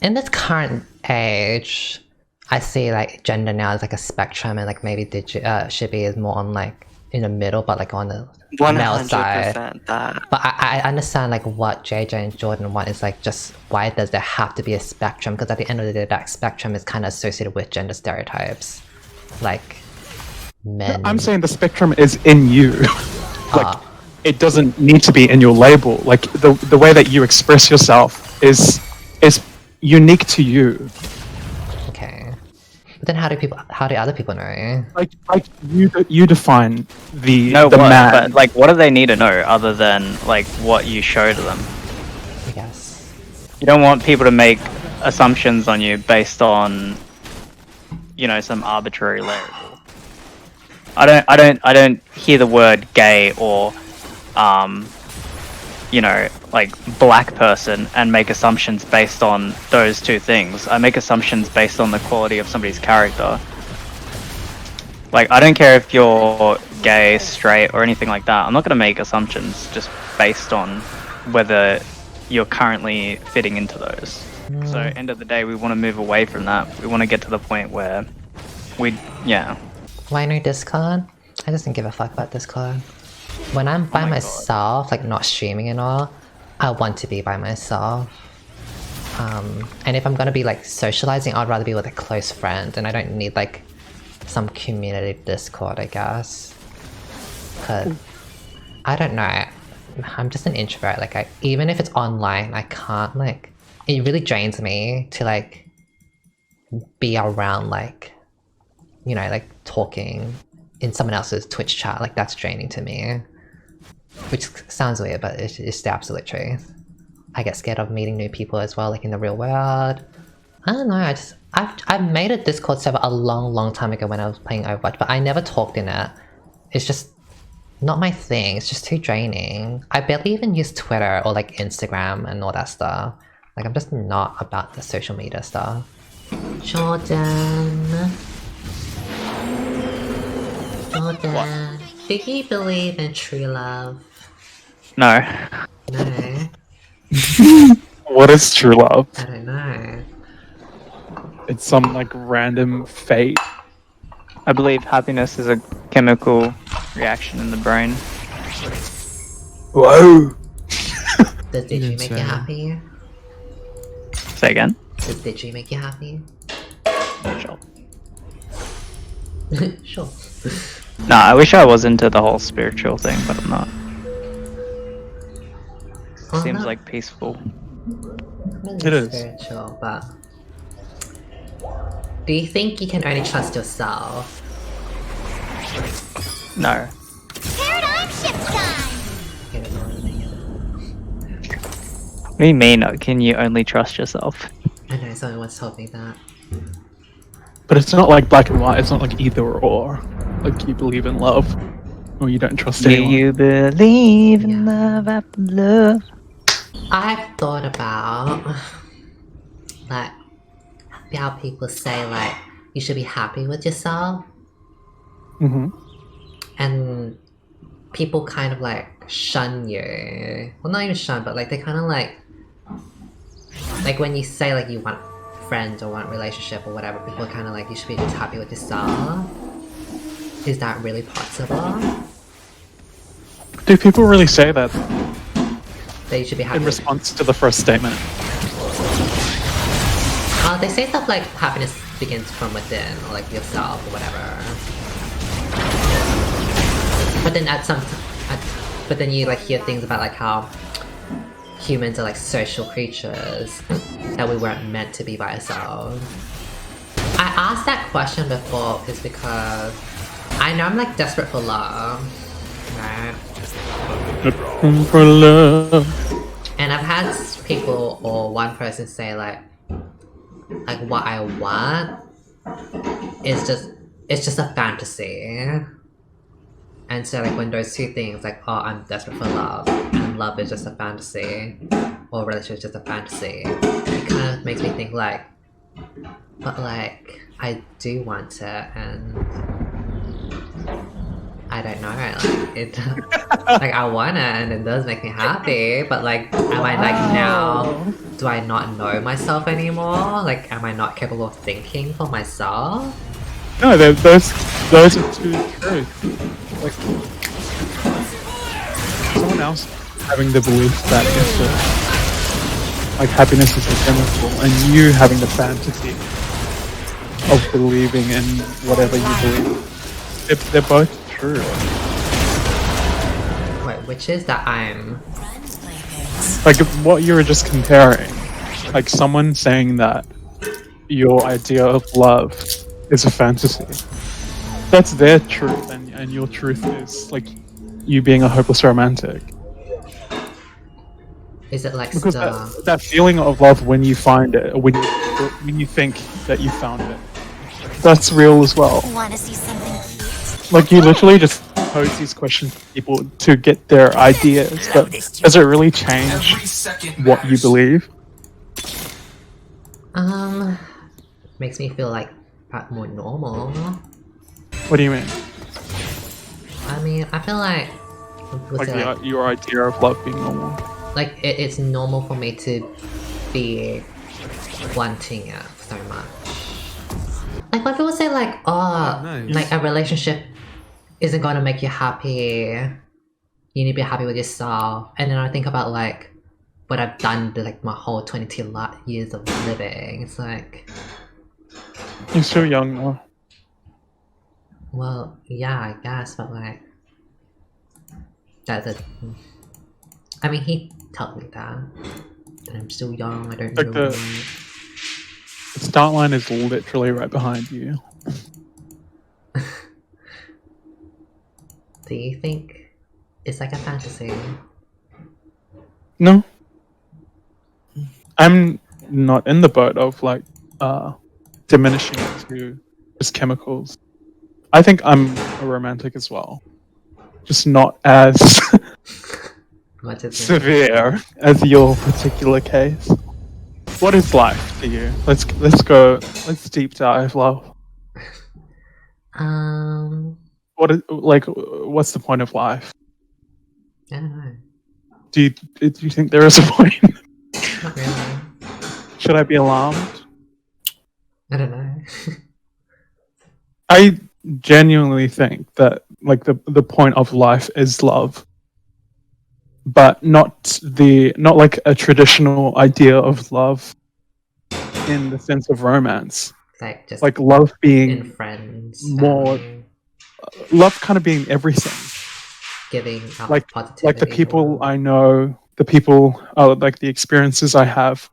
in this current age, I see like gender now as like a spectrum, and like maybe Shibby is more on like in the middle, but like on the male side. 100% that. But I understand like what JJ and Jordan want is like just why does there have to be a spectrum? Because at the end of the day, that spectrum is kind of associated with gender stereotypes, like men. I'm saying the spectrum is in you. Like, Ah. it doesn't need to be in your label. Like the way that you express yourself is unique to you. Okay. But then how do other people know? Like you define the No, the what, man. but like, what do they need to know other than like what you show to them? I guess. You don't want people to make assumptions on you based on, you know, some arbitrary label. I don't hear the word gay or, you know, like black person and make assumptions based on those two things. I make assumptions based on the quality of somebody's character. Like, I don't care if you're gay, straight, or anything like that. I'm not gonna make assumptions just based on whether you're currently fitting into those. So, end of the day, we want to move away from that. We want to get to the point where yeah. Why no Discord? I just don't give a fuck about Discord. When I'm by myself, like not streaming and all, I want to be by myself. And if I'm gonna be like socializing, I'd rather be with a close friend, and I don't need like some community Discord, I guess. Cause I don't know, I'm just an introvert. Like even if it's online, I can't like. It really drains me to like be around like, you know, like talking in someone else's Twitch chat. Like that's draining to me. Which sounds weird, but it's the absolute truth. I get scared of meeting new people as well, like in the real world. I don't know, I've made a Discord server a long time ago when I was playing Overwatch, but I never talked in it. It's just not my thing, it's just too draining. I barely even use Twitter or like Instagram and all that stuff. Like I'm just not about the social media stuff. Jordan, do you believe in true love? No. No, What is true love? I don't know. It's some like random fate. I believe happiness is a chemical reaction in the brain. Whoa. Does Digi make you happy? Say again? Does Digi make you happy? Sure. Sure. Nah, I wish I was into the whole spiritual thing, but I'm not. Seems no. like peaceful. Really It is. spiritual, but do you think you can only trust yourself? No. What do you mean? Can you only trust yourself? I know someone once told me that. But it's not like black and white. It's not like either or. Like you believe in love, or you don't trust Do anyone. you believe in love after love? I've thought about like how people say like you should be happy with yourself, Mm-hmm. and people kind of like shun you. Well, not even shun, but like they kind of like when you say like you want friends or want a relationship or whatever, people are kind of like you should be just happy with yourself. Is that really possible? Do people really say that That you should be happy in with response to the first statement? They say stuff like happiness begins from within, or like yourself, or whatever. But then but then you like hear things about like how humans are like social creatures, that we weren't meant to be by ourselves. I asked that question before is because I know I'm like desperate for love, right? Looking for love. And I've had people or one person say like what I want is just a fantasy. And so like when those two things like, oh, I'm desperate for love and love is just a fantasy, or relationship is just a fantasy, it kind of makes me think like, but like, I do want it, and I don't know, like, it, like, I want it, and it does make me happy, but like, am I like now, do I not know myself anymore? Like, am I not capable of thinking for myself? No, those are two truths. Like, someone else having the belief that it's like happiness is a chemical, and you having the fantasy of believing in whatever you believe. They're both true. Wait, which is that I'm... Like what you were just comparing, like someone saying that your idea of love is a fantasy. That's their truth, and your truth is like you being a hopeless romantic. Is it like Because that feeling of love when you find it, or when you think that you found it, that's real as well. Want to see something cute? Like you literally just pose these questions to people to get their ideas, but does it really change what you believe? Makes me feel like more normal. What do you mean? I mean, I feel like... Like your idea of love being normal? Like, it's normal for me to be wanting it so much. Like, when people say like, oh, nice. like a relationship isn't gonna make you happy, you need to be happy with yourself. And then I think about like, what I've done like my whole 22 years of living. It's like... You're still young though. Well, yeah, I guess, but like... That's it. I mean, he told me that I'm still young, I don't Like know. the start line is literally right behind you. Do you think it's like a fantasy? No. I'm not in the boat of like diminishing it to just chemicals. I think I'm a romantic as well. Just not as What is it? severe as your particular case. What is life to you? Let's deep dive, love. What's the point of life? I don't know. Do you think there is a point? Not really. Should I be alarmed? I don't know. I genuinely think that like the point of life is love, but not like a traditional idea of love in the sense of romance. Like just Like love in being friends, more, family, love kind of being everything. giving out Like positivity. the people I know, the people like the experiences I have,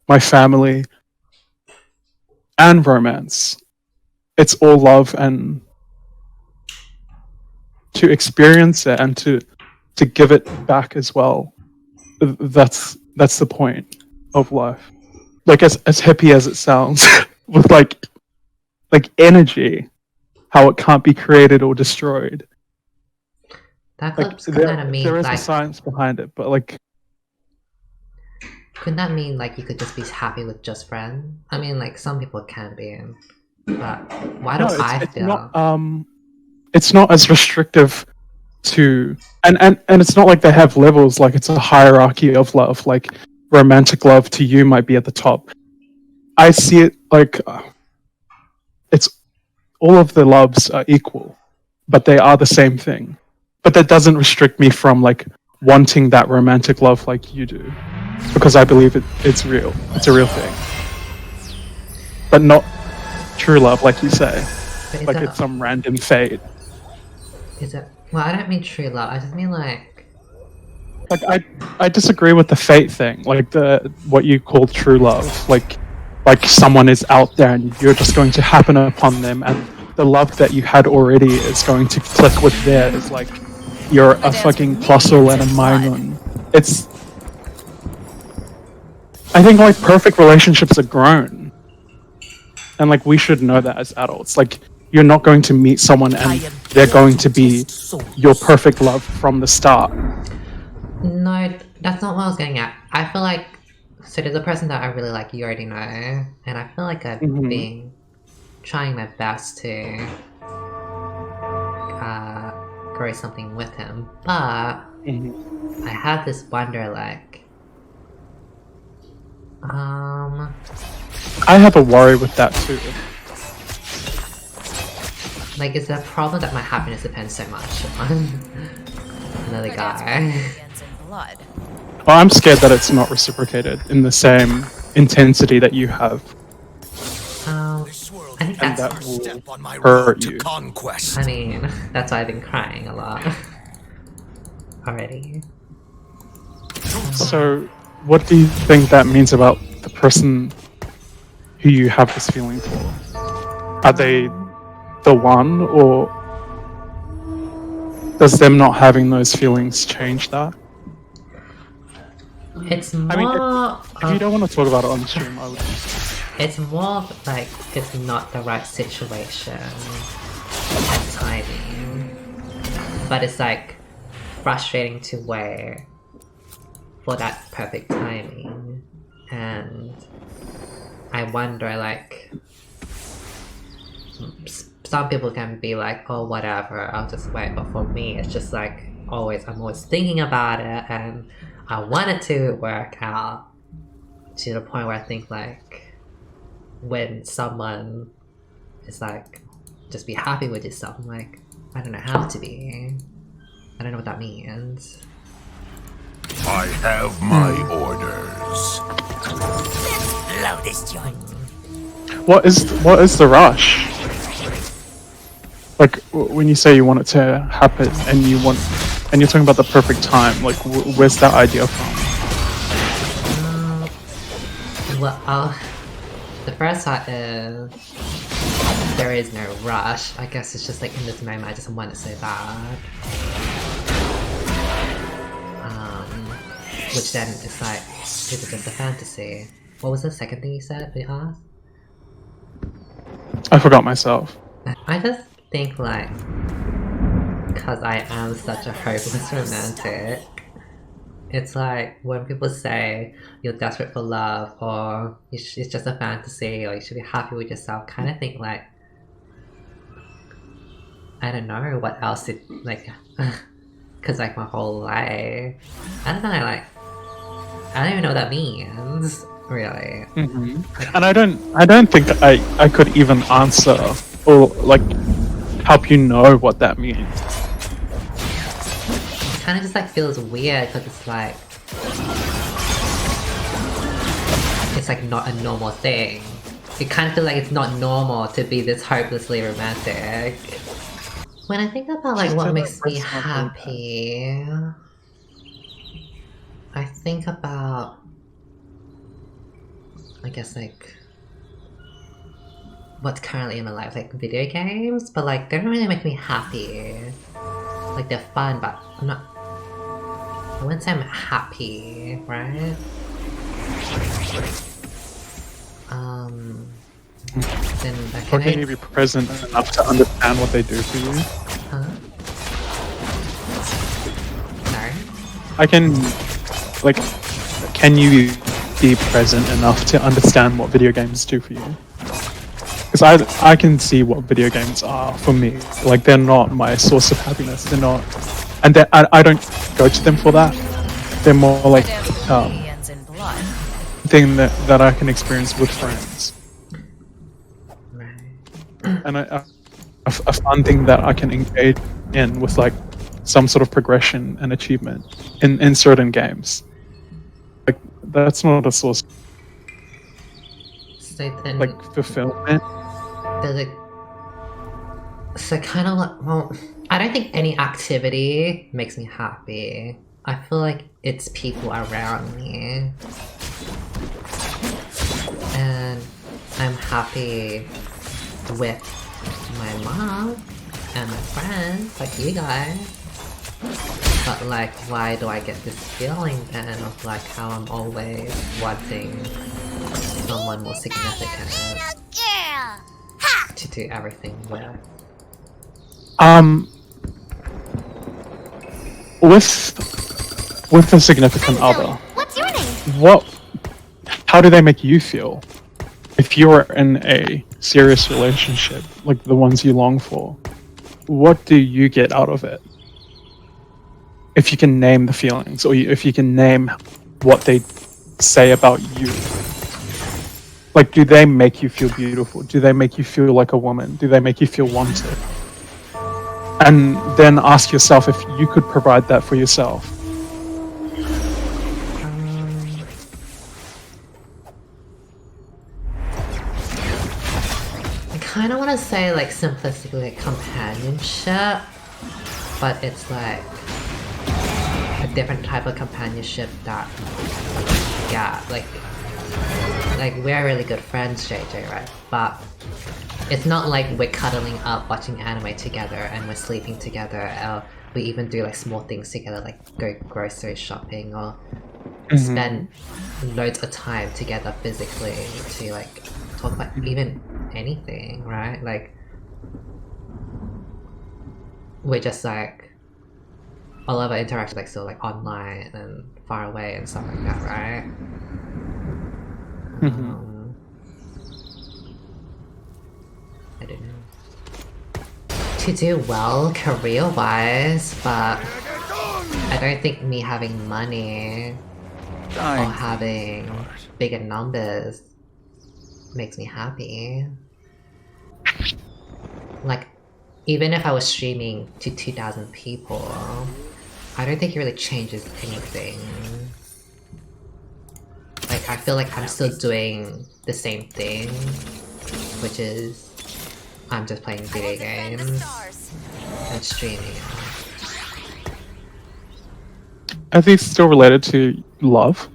my family, and romance. It's all love, and to experience it and to give it back as well. That's the point of life. Like as hippie as it sounds, with like energy, how it can't be created or destroyed. That Like could kind of mean there is like a science behind it, but like couldn't that mean like you could just be happy with just friends? I mean, like some people can be, but why don't I it's feel? not, it's not as restrictive to and it's not like they have levels, like it's a hierarchy of love. Like romantic love to you might be at the top. I see it like it's all of the loves are equal, but they are the same thing. But that doesn't restrict me from like wanting that romantic love like you do, because I believe it's real. It's a real thing, but not true love, like you say. But is Like that- it's some random fate. Is it? Well, I don't mean true love. I just mean like I disagree with the fate thing, like what you call true love. Like someone is out there and you're just going to happen upon them, and the love that you had already is going to click with theirs. Like you're a fucking plusul and a minus. It's. I think like perfect relationships are grown, and like we should know that as adults. Like you're not going to meet someone and they're going to be your perfect love from the start. no. That's not what I was getting at. I feel like, so there's a person that I really like, you already know, and I feel like I've been trying my best to grow something with him, but I have this wonder, like, I have a worry with that too. like, is there a problem that my happiness depends so much on another guy? Well, I'm scared that it's not reciprocated in the same intensity that you have, I think and that's, that will hurt you. I mean, that's why I've been crying a lot already. So, what do you think that means about the person who you have this feeling for? Are they the one, or does them not having those feelings change that? It's more. I mean, if you don't want to talk about it on stream, I would. It's more like it's not the right situation and timing, but it's like frustrating to wait for that perfect timing, and I wonder, like, some people can be like, oh, whatever, I'll just wait, but for me it's just like I'm always thinking about it, and I want it to work out to the point where I think, like, when someone is like, just be happy with yourself, I'm like, I don't know how to be. I don't know what that means. I have my orders. Blow this joint. What is the rush? Like, when you say you want it to happen and you're talking about the perfect time, like, where's that idea from? Well, the first thought is there is no rush. I guess it's just like in this moment I just want it so bad. Which then it's like, is it just a fantasy? What was the second thing you said we asked? I forgot myself. I just think, like, because I am such a hopeless romantic, it's like when people say you're desperate for love, or it's just a fantasy, or you should be happy with yourself, kind of think like, I don't know what else it, like, because like my whole life, I don't know, like, I don't even know what that means, really. And I don't think I could even answer or like help you know what that means. It kind of just like feels weird because it's like not a normal thing. It kind of feels like it's not normal to be this hopelessly romantic. When I think about like what makes me happy, I think about, I guess, like what's currently in my life, like video games, but like they don't really make me happy. Like they're fun, but I'm not, I wouldn't say I'm happy, right? Then Or can you be present enough to understand what they do for you? Huh? Sorry? I can, like, can you be present enough to understand what video games do for you? Because I can see what video games are for me. Like, they're not my source of happiness. They're not, and I don't go to them for that. They're more like thing that I can experience with friends. And a fun thing that I can engage in with like some sort of progression and achievement in certain games. Like, that's not a source So then, like fulfillment. does it, so kind of like, well, I don't think any activity makes me happy. I feel like it's people around me. And I'm happy with my mom and my friends, like you guys. But like, why do I get this feeling then of like how I'm always wanting someone more significant to do everything with? with a significant other, What's your name? how do they make you feel? If you're in a serious relationship, like the ones you long for, what do you get out of it? If you can name the feelings, or if you can name what they say about you. Like, do they make you feel beautiful? Do they make you feel like a woman? Do they make you feel wanted? And then ask yourself if you could provide that for yourself. I kind of want to say like simplistically like companionship, but it's like a different type of companionship that, yeah, like we're really good friends, JJ, right? But it's not like we're cuddling up watching anime together and we're sleeping together, or we even do like small things together, like go grocery shopping or spend loads of time together physically to like talk about even anything, right? Like we're just like all of our interactions like still like online and far away and stuff like that, right? I don't know. To do well career-wise, but I don't think me having money or having bigger numbers makes me happy. Like, even if I was streaming to 2,000 people, I don't think it really changes anything. Like, I feel like I'm still doing the same thing, which is I'm just playing video games and streaming. Are these still related to love?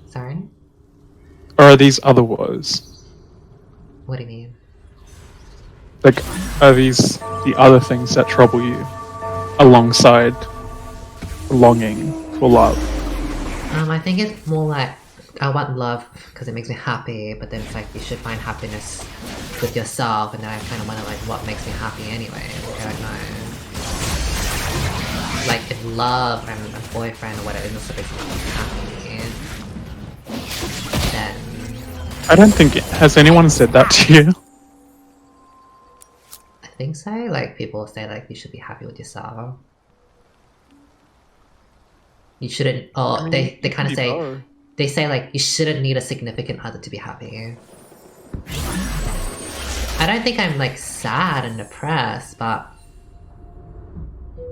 Sorry? Or are these other woes? What do you mean? Like, are these the other things that trouble you alongside longing for love? I think it's more like I want love because it makes me happy, but then it's like you should find happiness with yourself, and then I kind of wonder like what makes me happy anyway. I don't know. Like if love and a boyfriend or whatever is not supposed to make me happy, then I don't think has anyone said that to you? I think so. Like people say like you should be happy with yourself. You shouldn't. Oh, they kind of say. They say like you shouldn't need a significant other to be happy. I don't think I'm like sad and depressed, but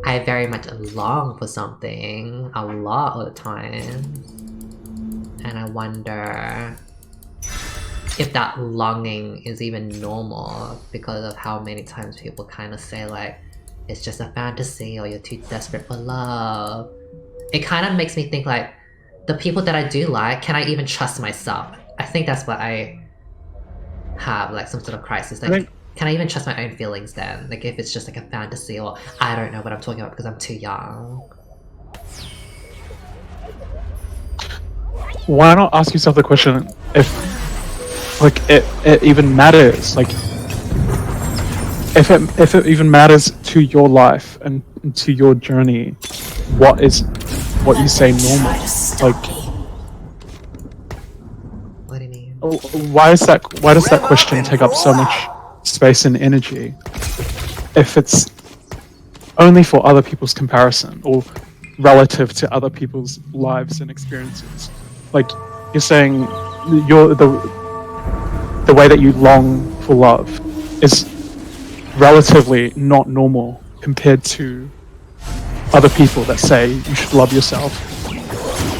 I very much long for something a lot of the time, and I wonder if that longing is even normal because of how many times people kind of say like it's just a fantasy or you're too desperate for love. It kind of makes me think like, the people that I do like, can I even trust myself? I think that's what I have, like some sort of crisis. Like, can I even trust my own feelings then? Like if it's just like a fantasy, or I don't know what I'm talking about because I'm too young. Why not ask yourself the question if, like, it even matters? Like, if it even matters to your life and to your journey, what you say normal? Like, what do you mean? Why does that question take up so much space and energy if it's only for other people's comparison or relative to other people's lives and experiences? Like, you're saying the way that you long for love is relatively not normal compared to other people that say you should love yourself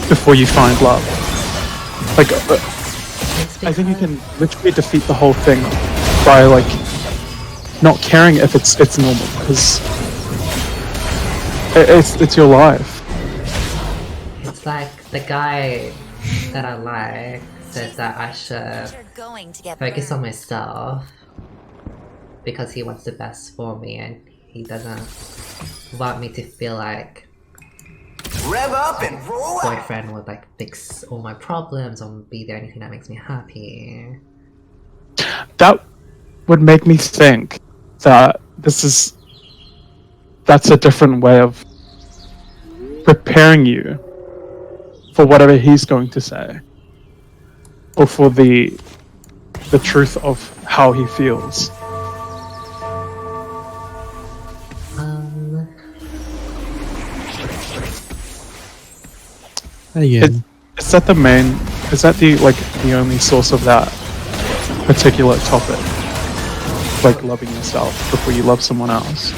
before you find love. Like, I think you can literally defeat the whole thing by like not caring if it's normal, because it's your life. It's like the guy that I like says that I should focus on myself because he wants the best for me and he doesn't want me to feel like rev up and roll out. Boyfriend would like fix all my problems or be there anything that makes me happy. That would make me think that that's a different way of preparing you for whatever he's going to say, or for the truth of how he feels. Is that the main? Is that the only source of that particular topic? Like loving yourself before you love someone else.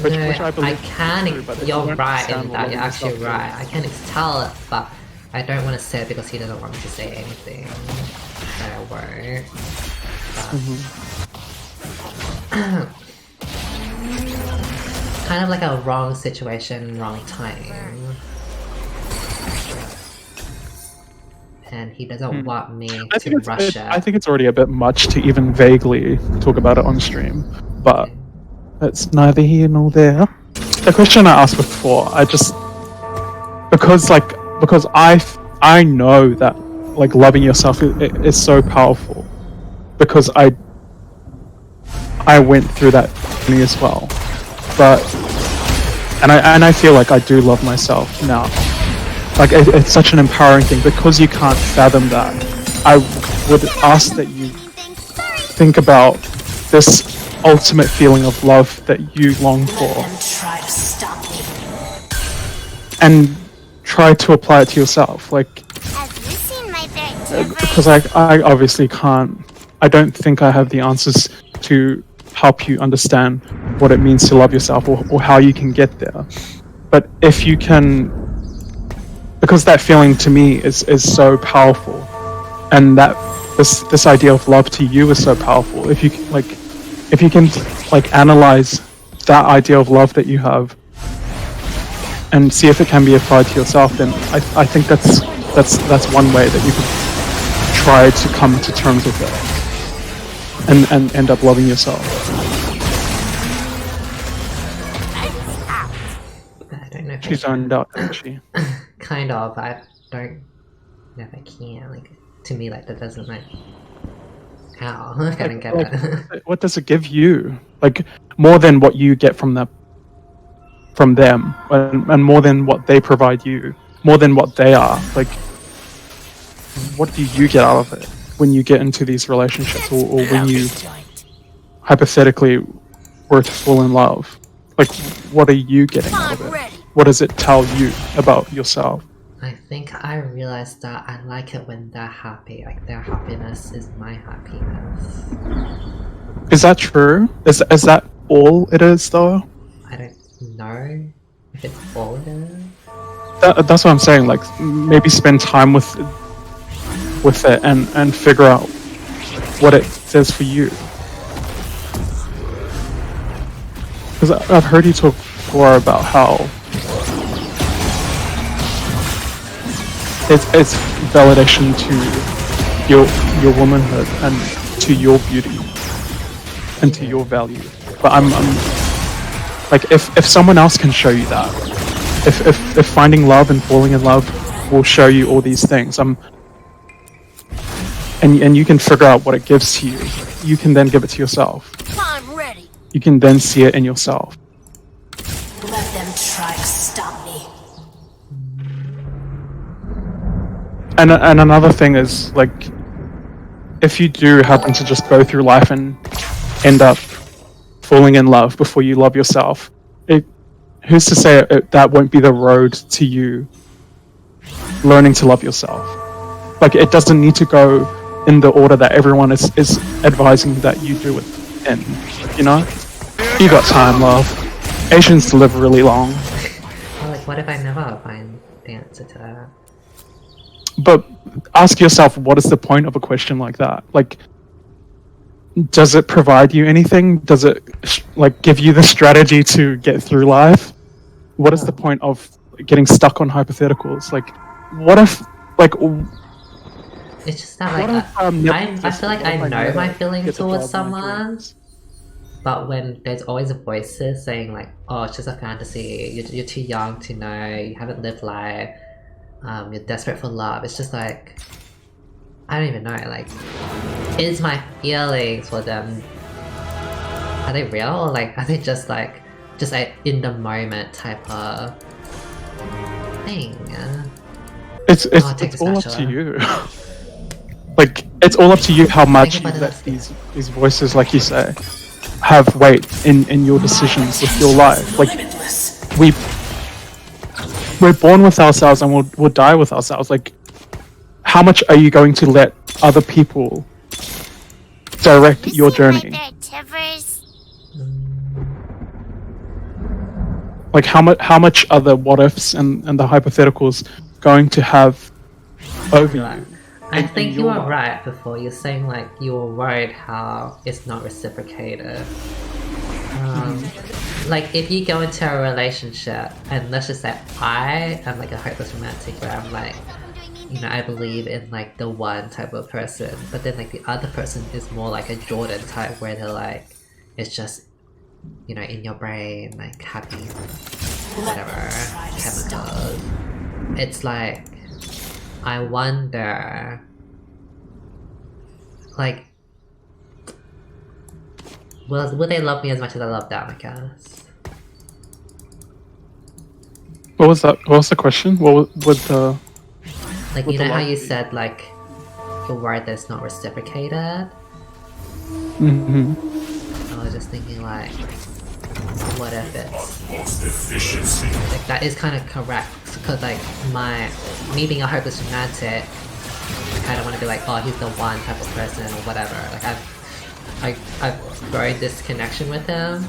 No, I can. You're right in that. You're actually right. I can tell it, but I don't want to say it because he doesn't want me to say anything. So I won't. Kind of like a wrong situation, wrong time. And he doesn't want me to rush it. I think it's already a bit much to even vaguely talk about it on stream, but it's neither here nor there. The question I asked before, because I know that like loving yourself is so powerful, because I went through that journey as well, but and I feel like I do love myself now. Like it's such an empowering thing. Because you can't fathom that, I would ask that you think about this ultimate feeling of love that you long for, and try to apply it to yourself. Like, because I obviously can't. I don't think I have the answers to help you understand what it means to love yourself, or how you can get there. But if you can, because that feeling to me is so powerful, and that this idea of love to you is so powerful. If you can analyze that idea of love that you have and see if it can be applied to yourself, then I think that's one way that you could try to come to terms with it and end up loving yourself. I don't know if She's zoned out, isn't she? Kind of. I don't know if I can. Like, to me, like, that doesn't, like... How? I don't get it. What does it give you? Like, more than what you get from them, and more than what they provide you, more than what they are. Like, what do you get out of it when you get into these relationships, or when you hypothetically were to fall in love? Like, what are you getting out of it? What does it tell you about yourself? I think I realized that I like it when they're happy. Like, their happiness is my happiness. Is that true? Is that all it is, though? I don't know if it's all it is. That's what I'm saying. Like, maybe spend time with it and figure out what it says for you. Because I've heard you talk before about how it's validation to your womanhood and to your beauty and to your value. But I'm like, if someone else can show you that, if finding love and falling in love will show you all these things, and you can figure out what it gives to you, you can then give it to yourself. I'm ready. You can then see it in yourself. Let them try to stop me. And another thing is, like, if you do happen to just go through life and end up falling in love before you love yourself, who's to say that won't be the road to you learning to love yourself? Like, it doesn't need to go in the order that everyone is advising that you do it in, you know? You got time, love. Asians live really long. Well, like, what if I never find the answer to that? But ask yourself, what is the point of a question like that? Like, does it provide you anything? Does it, like, give you the strategy to get through life? What is the point of getting stuck on hypotheticals? Like, what if, like... It's just that, like, I feel like I know my feelings towards someone, but when there's always voices saying, like, oh, it's just a fantasy, you're too young to know, you haven't lived life, you're desperate for love, it's just like, I don't even know, like, is my feelings for them, are they real, or like, are they just like in the moment type of thing. It's Oh, take the all up to spatula. you. Like, it's all up to you how much about you it let upstairs. these voices, like you say, have weight in your decisions with your life. Like, we're born with ourselves and we'll die with ourselves. Like, how much are you going to let other people direct your journey? Like, how much are the what ifs and the hypotheticals going to have over you? I think you were right before. You're saying like you were worried how it's not reciprocated. Like if you go into a relationship and let's just say I am like a hopeless romantic where I'm like, you know, I believe in like the one type of person, but then like the other person is more like a Jordan type where they're like, it's just, you know, in your brain, like happy, whatever, chemicals. It's like, I wonder, like, will they love me as much as I love them, I guess? What was that? What was the question? What was the... Like, you know how you said, like, you're worried that it's not reciprocated? I was just thinking, like, what if it's... Like, that is kind of correct, because, like, me being a hopeless romantic, I kind of want to be like, oh, he's the one type of person, or whatever. Like, I've grown this connection with him,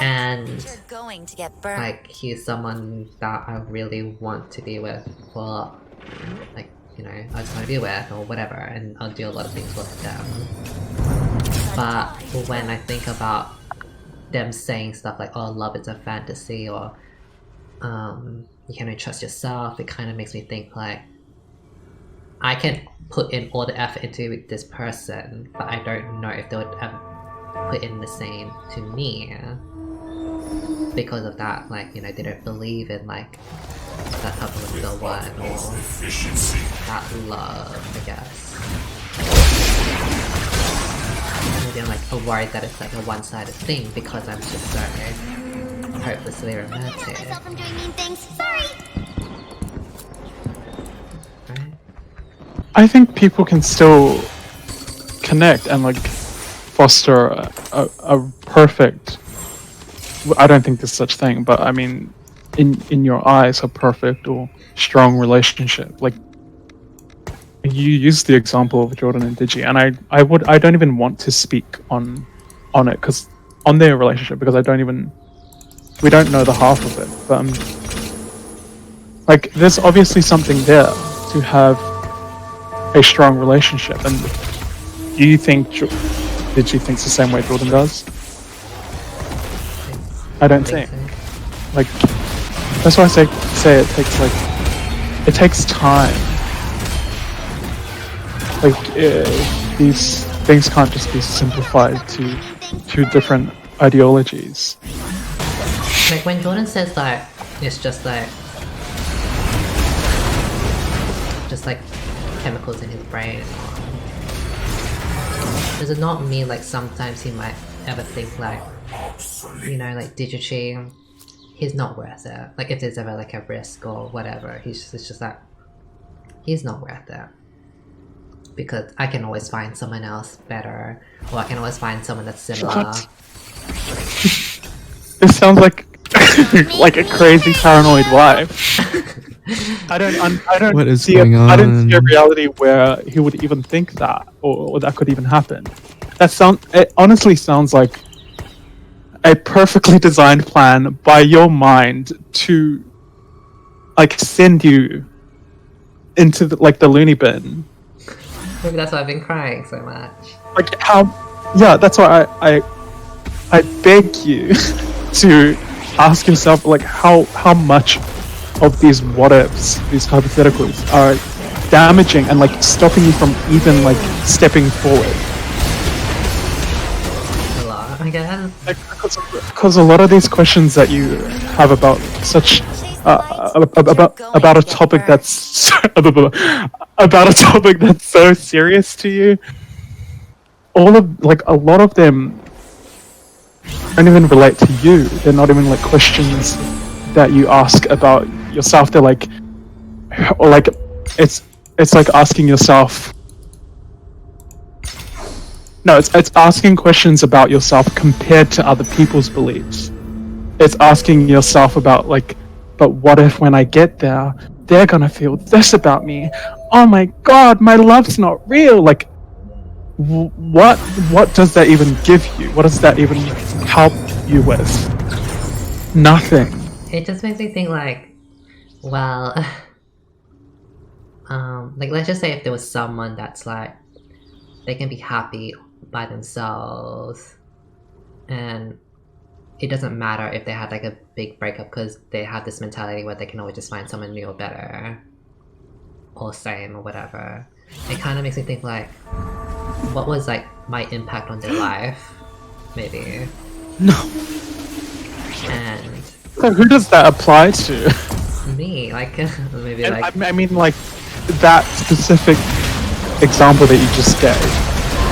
and like he's someone that I really want to be with, or like, you know, I just want to be with, or whatever, and I'll do a lot of things with them. But when I think about them saying stuff like, oh, love is a fantasy, or you can only trust yourself, it kind of makes me think like, I can put in all the effort into this person, but I don't know if they would ever put in the same to me. Because of that, like, you know, they don't believe in like that type of the one, or that love, I guess. Maybe I'm like worried that it's like a one-sided thing because I'm just so hopelessly romantic. Right? I think people can still connect and like foster a perfect, I don't think there's such thing, but I mean in your eyes a perfect or strong relationship. Like you used the example of Jordan and Digi, and I don't even want to speak on it because on their relationship, because we don't know the half of it, but like there's obviously something there to have a strong relationship. And do you think Digi thinks the same way Jordan does? I don't think. Like that's why I say it takes time. Like these things can't just be simplified to two different ideologies. Like when Jordan says that it's just like chemicals in his brain, does it not mean like sometimes he might ever think like, you know, like Digitree, he's not worth it. Like if there's ever like a risk or whatever, it's just like, he's not worth it. Because I can always find someone else better, or I can always find someone that's similar. This sounds like like a crazy paranoid wife. I don't What is see going I don't see a on? reality where he would even think that, or that could even happen. It honestly sounds like a perfectly designed plan by your mind to like send you into the loony bin. Maybe that's why I've been crying so much. Like how? Yeah, that's why I beg you to ask yourself like how much of these what ifs, these hypotheticals, are damaging and like stopping you from even like stepping forward. A lot, I guess. Because a lot of these questions that you have about such about a topic that's about a topic that's so serious to you, a lot of them don't even relate to you. They're not even like questions that you ask about yourself to like, or like it's like asking yourself. No, it's asking questions about yourself compared to other people's beliefs. It's asking yourself about like, but what if when I get there, they're gonna feel this about me? Oh my god, my love's not real. Like, what does that even give you? What does that even help you with? Nothing. It just makes me think like, well, like let's just say if there was someone that's like, they can be happy by themselves, and it doesn't matter if they had like a big breakup because they have this mentality where they can always just find someone new or better, or same or whatever. It kind of makes me think like, what was like my impact on their life, maybe. No. And So who does that apply to? me, like maybe And like I mean, like that specific example that you just gave.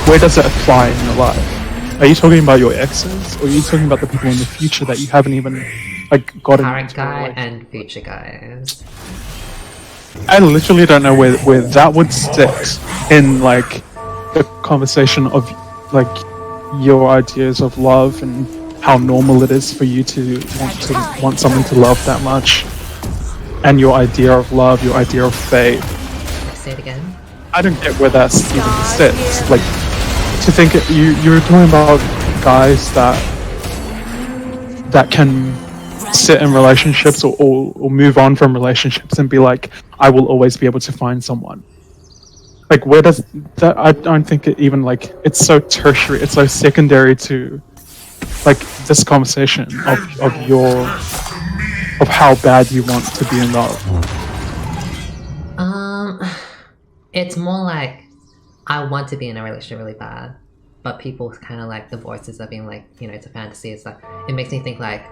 Where does it apply in your life? Are you talking about your exes, or are you talking about the people in the future that you haven't even like gotten current into? guy and future guys. I literally don't know where that would sit in like the conversation of like your ideas of love and how normal it is for you to want someone to love that much, and your idea of love, your idea of fate. Say it again. I don't get where that even sits. Like, to think you're talking about guys that can sit in relationships or move on from relationships and be like, I will always be able to find someone. Like, where does that? I don't think it even like it's so tertiary. It's so secondary to like this conversation of how bad you want to be in love. It's more like I want to be in a relationship really bad, but people kind of like the voices of being like, you know, it's a fantasy. It's like it makes me think like,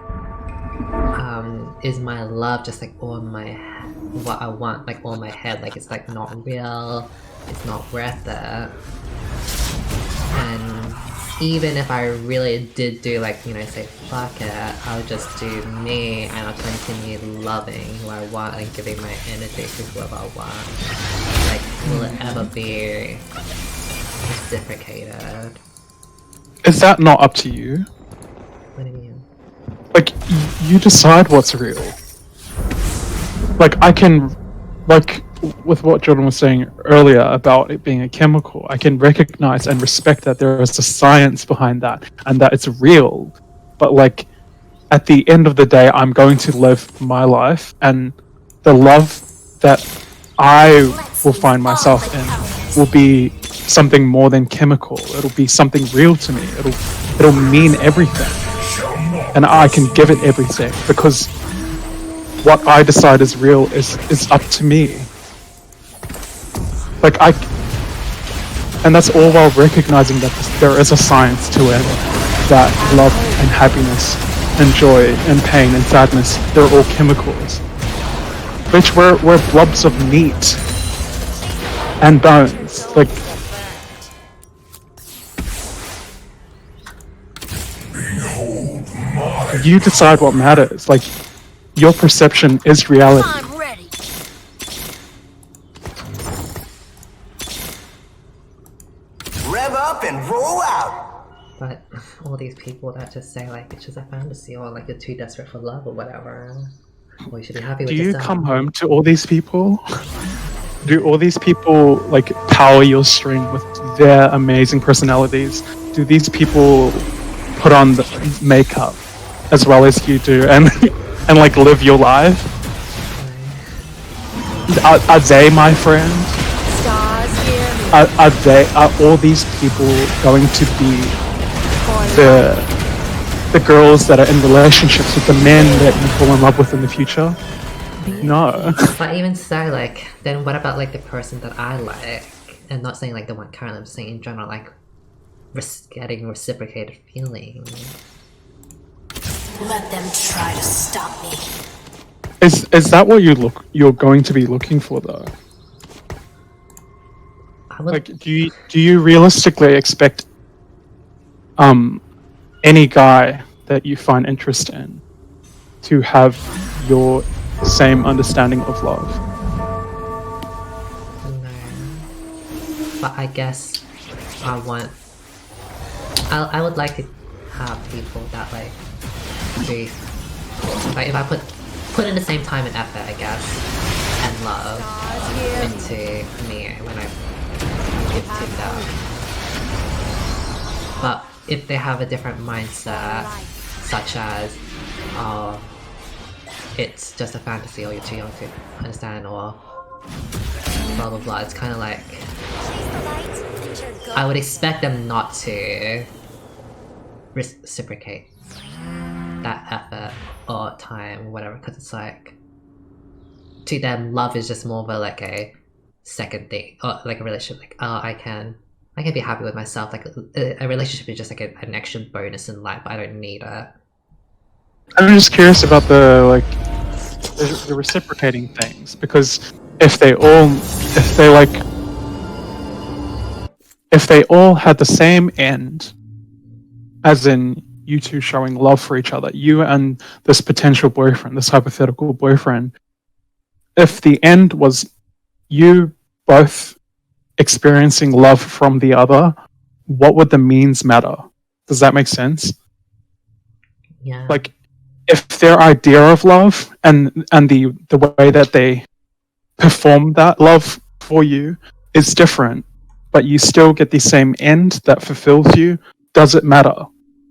is my love just like all in my what I want, like all in my head? Like it's like not real. It's not worth it. And even if I really did do like, you know, say fuck it, I'll just do me and I'll continue loving who I want and giving my energy to whoever I want. Like, will it ever be reciprocated? Is that not up to you? What do you mean? Like, you decide what's real. Like, I can, like, with what Jordan was saying earlier about it being a chemical, I can recognize and respect that there is a science behind that and that it's real. But, like, at the end of the day, I'm going to live my life, and the love that I will find myself in will be something more than chemical. It'll be something real to me. It'll mean everything. And I can give it everything because what I decide is real is up to me. Like and that's all while recognizing that there is a science to it, that love and happiness and joy and pain and sadness, they're all chemicals. Bitch, we're blobs of meat and bones. Like, you decide what matters. Like, your perception is reality. I'm ready. Rev up and roll out. But all these people that just say like it's just a fantasy or like you're too desperate for love or whatever. Or you should be happy with Do you yourself. come home to all these people? Do all these people like power your string with their amazing personalities? Do these people put on the makeup as well as you do and and like live your life? Are they my friend? Are all these people going to be the girls that are in relationships with the men that you fall in love with in the future? No. But even so, like, then what about like the person that I like? And not saying like the one currently, I'm just saying in general, like getting reciprocated feelings. Let them try to stop me. Is that what you're going to be looking for though? Like, do you realistically expect any guy that you find interest in to have your same understanding of love. No. But I guess I would like to have people that like do, like if I put in the same time and effort, I guess, and love into me when I give to them. But if they have a different mindset, such as, oh, it's just a fantasy or you're too young to understand or blah blah blah, it's kind of like, I would expect them not to reciprocate that effort or time or whatever, because it's like, to them love is just more of a like a second thing, or like a relationship, like, oh, I can be happy with myself, like a relationship is just like an extra bonus in life, I don't need it. I'm just curious about the reciprocating things, because if they all had the same end, as in you two showing love for each other, you and this potential boyfriend, this hypothetical boyfriend, if the end was you both experiencing love from the other, what would the means matter? Does that make sense? Yeah. Like, if their idea of love and the way that they perform that love for you is different, but you still get the same end that fulfills you, does it matter?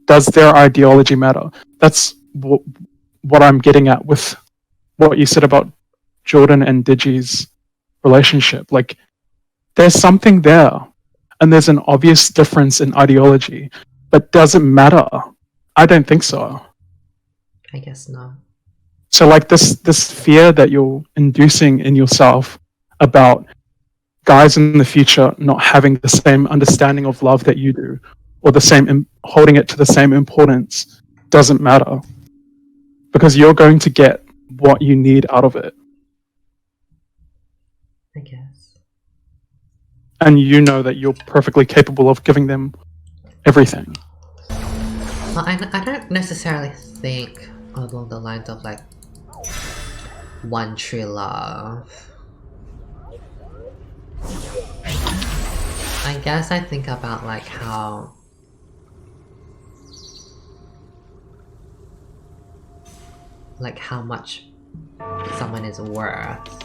Does their ideology matter? That's what I'm getting at with what you said about Jordan and Digi's relationship. Like, there's something there, and there's an obvious difference in ideology, but does it matter? I don't think so. I guess not. So like this fear that you're inducing in yourself about guys in the future not having the same understanding of love that you do, or the same holding it to the same importance, doesn't matter, because you're going to get what you need out of it. I guess. And you know that you're perfectly capable of giving them everything. Well, I don't necessarily think along the lines of like one true love. I guess I think about like how much someone is worth,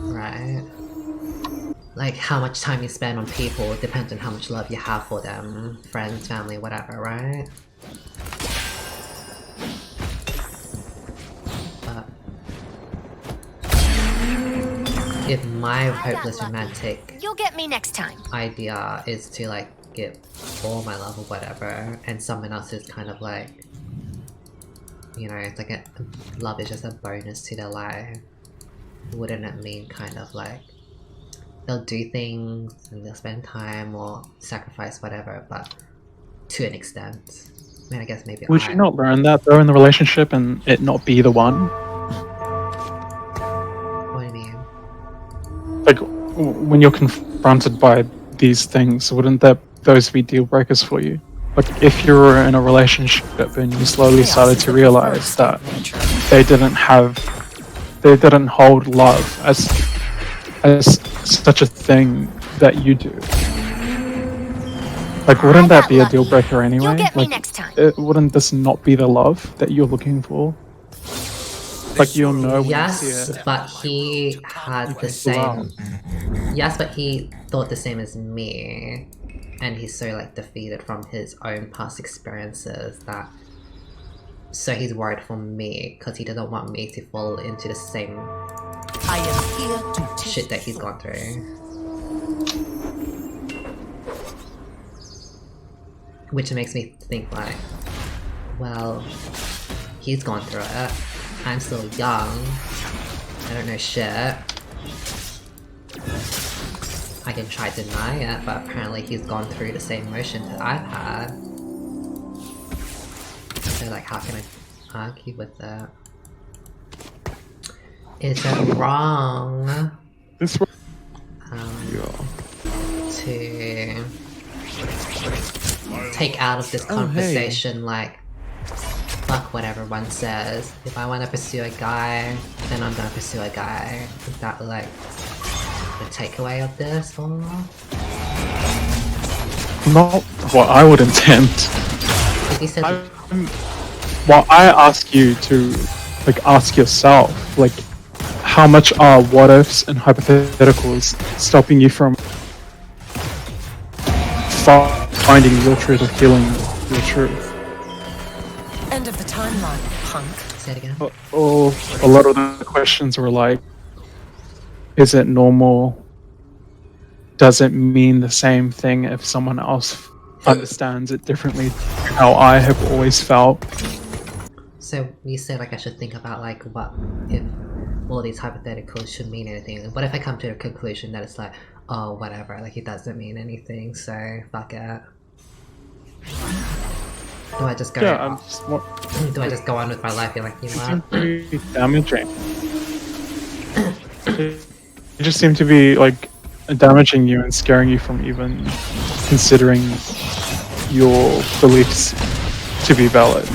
right? Like how much time you spend on people depends on how much love you have for them, friends, family, whatever, right? But if my hopeless romantic You'll get me next time. idea is to like give all my love or whatever, and someone else is kind of like, you know, it's like love is just a bonus to their life, wouldn't it mean kind of like they'll do things and they'll spend time or sacrifice whatever, but to an extent? I mean, I guess maybe Would you not learn that though in the relationship and it not be the one? What do you mean? Like, when you're confronted by these things, wouldn't those be deal breakers for you? Like, if you were in a relationship and you slowly started to realize that they didn't hold love as such a thing that you do. Like, wouldn't that be a deal breaker anyway? You'll get me like, next time. Wouldn't this not be the love that you're looking for? Like, you'll know when you see Yes, it. but he had the same. Yes, but he thought the same as me, and he's so like defeated from his own past experiences that. So he's worried for me because he doesn't want me to fall into the same shit that he's gone through. Which makes me think like, well, he's gone through it. I'm still young. I don't know shit. I can try to deny it, but apparently he's gone through the same emotions that I've had. So like, how can I argue with that? Is it wrong This to take out of this conversation like fuck what everyone says. If I want to pursue a guy, then I'm gonna pursue a guy. Is that like the takeaway of this, or? Not what I would intend. You said Well, I ask you to, like, ask yourself, like, how much are what ifs and hypotheticals stopping you from finding your truth or feeling your truth? End of the timeline, punk. Say it again. Or a lot of the questions were like, is it normal? Does it mean the same thing if someone else understands it differently than how I have always felt? So you said like I should think about like what if all these hypotheticals should mean anything. What if I come to a conclusion that it's like, oh whatever, like it doesn't mean anything, so fuck it. Do I just go? Yeah, do I just go on with my life? You're like, you know what? Pretty damaging. It just seemed to be like damaging you and scaring you from even considering your beliefs to be valid.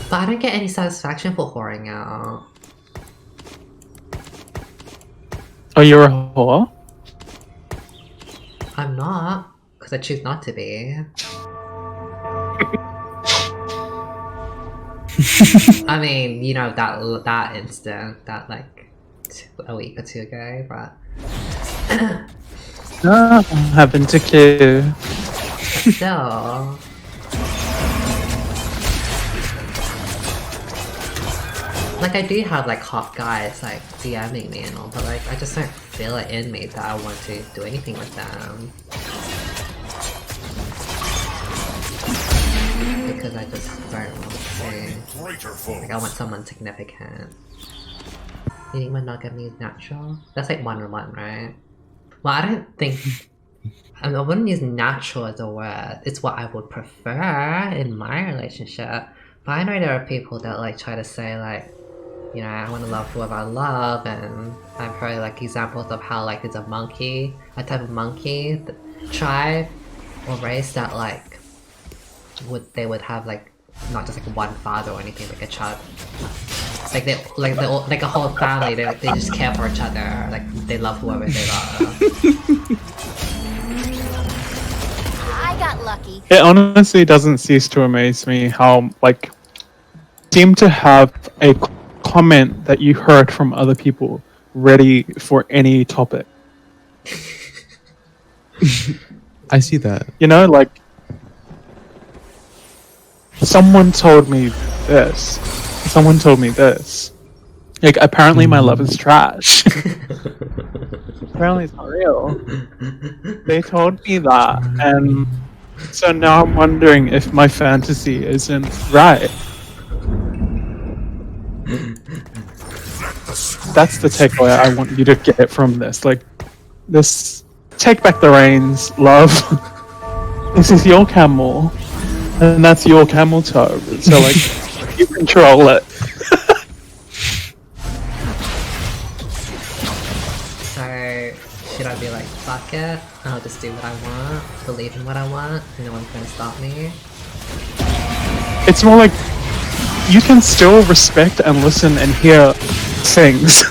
But I don't get any satisfaction for whoring out. Oh, you're a whore? I'm not, because I choose not to be. I mean, you know, that instant, that like a week or two ago, but No, happened to Q. still. Like I do have like hot guys like DMing me and all, but like I just don't feel it in me that I want to do anything with them. Because I just don't want to. Like I want someone significant. You think monogamy is natural? That's like 1-on-1, right? Well, I don't think... I wouldn't use natural as a word. It's what I would prefer in my relationship. But I know there are people that like try to say like, you know, I want to love whoever I love, and I've heard like examples of how like there's a monkey, a type of monkey tribe or race that like they would have like not just like one father or anything, like a child. Like they all, like a whole family. They just care for each other. Like they love whoever they love. I got lucky. It honestly doesn't cease to amaze me how, like, seem to have a comment that you heard from other people ready for any topic. I see that. You know, like, someone told me this. Someone told me this. Like, apparently my love is trash. Apparently it's not real. They told me that, and so now I'm wondering if my fantasy isn't right. That's the takeaway I want you to get from this. Like, this, take back the reins, love. This is your camel, and that's your camel toe. So, like, you control it. So should I be like, fuck it, I'll just do what I want, believe in what I want, and no one's gonna stop me? It's more like you can still respect and listen and hear things,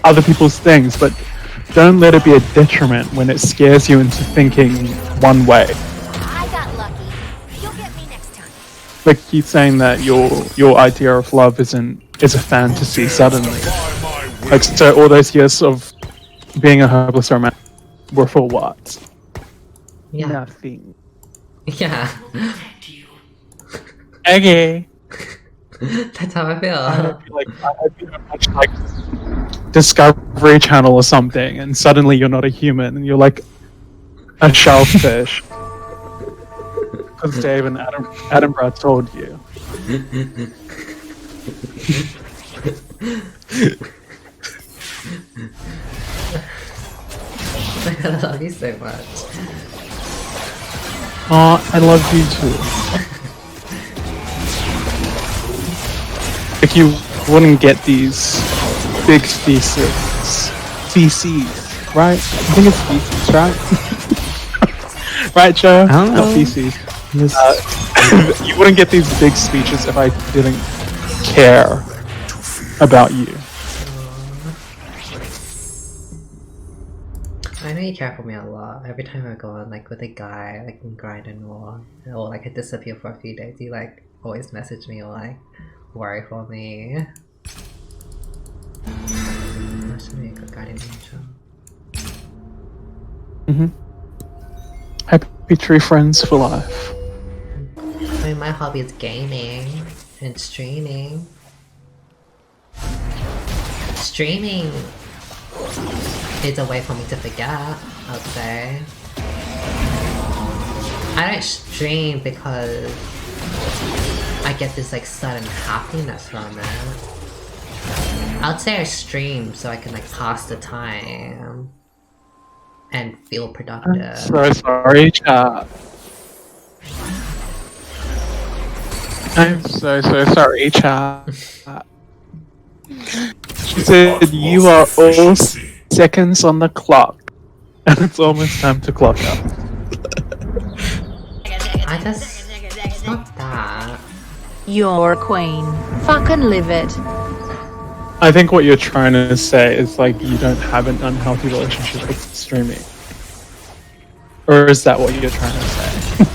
other people's things, but don't let it be a detriment when it scares you into thinking one way. I got lucky. You'll get me next time. Like he's saying that your idea of love is a fantasy suddenly. Like, so all those years of being a hopeless romantic were for what? Yeah. Nothing. Yeah. Okay. That's how I feel. I'd be much like Discovery Channel or something, and suddenly you're not a human, and you're like a shellfish. Because Dave and Edinburgh told you. I love you so much. Aw, I love you too. If you wouldn't get these big theses, right? I think it's theses, right? Right, Joe? I don't know. Not theses. You wouldn't get these big speeches if I didn't care about you. I know you care for me a lot. Every time I go on like with a guy, like in grind and war, or like I disappear for a few days, you like always message me or like worry for me. That's really a good guardian angel. Happy tree friends for life. I mean, my hobby is gaming and streaming. Streaming is a way for me to forget, I would say. I don't stream because I get this like sudden happiness from it. I would say I stream so I can like pass the time and feel productive. So sorry, chat. I'm so sorry, chat. She said you are all seconds on the clock, and it's almost time to clock out. I just... it's not that. You're a queen. Fucking live it. I think what you're trying to say is like you don't have an unhealthy relationship with streaming. Or is that what you're trying to say?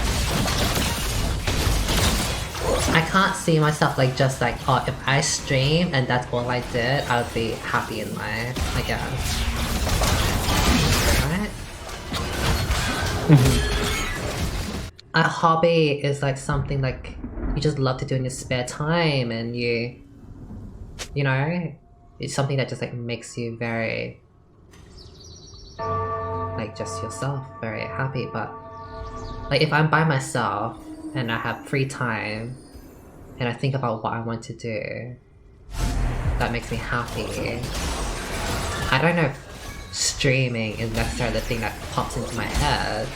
I can't see myself like just like, oh, if I stream and that's all I did, I would be happy in life, I guess. Right? A hobby is like something like you just love to do in your spare time, and you know, it's something that just like makes you very like just yourself, very happy. But like if I'm by myself and I have free time and I think about what I want to do, that makes me happy. I don't know if streaming is necessarily the thing that pops into my head.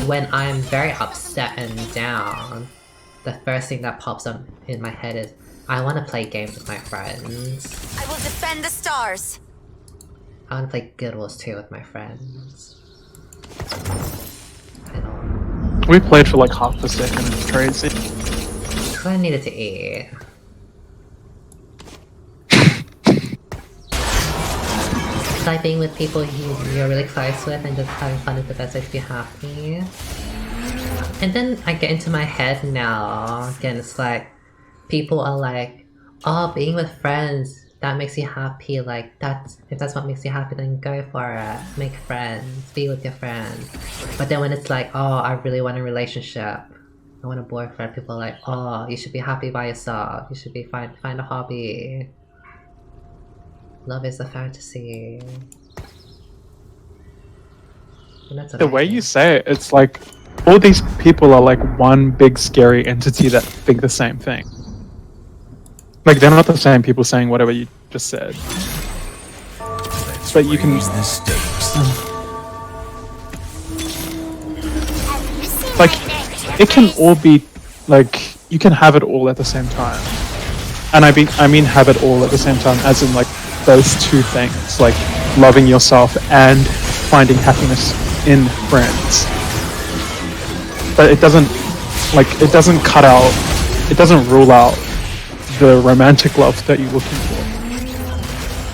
When I'm very upset and down, the first thing that pops up in my head is, I want to play games with my friends. I will defend the stars. I want to play Guild Wars 2 with my friends. We played for like half a second, it's crazy. Because I needed to eat. It's like being with people you're really close with and just having fun is the best way to be happy. And then I get into my head now, again, it's like, people are like, oh, being with friends, that makes you happy, like, if that's what makes you happy, then go for it, make friends, be with your friends. But then when it's like, oh, I really want a relationship, I want a boyfriend, people are like, oh, you should be happy by yourself, you should be find a hobby. Love is a fantasy. And that's what The I way think. you say it, it's like all these people are like one big scary entity that think the same thing. Like they're not the same people saying whatever you just said. But you can like it can all be like you can have it all at the same time. And I mean have it all at the same time as in like those two things, like loving yourself and finding happiness in friends. But it doesn't cut out, it doesn't rule out the romantic love that you're looking for.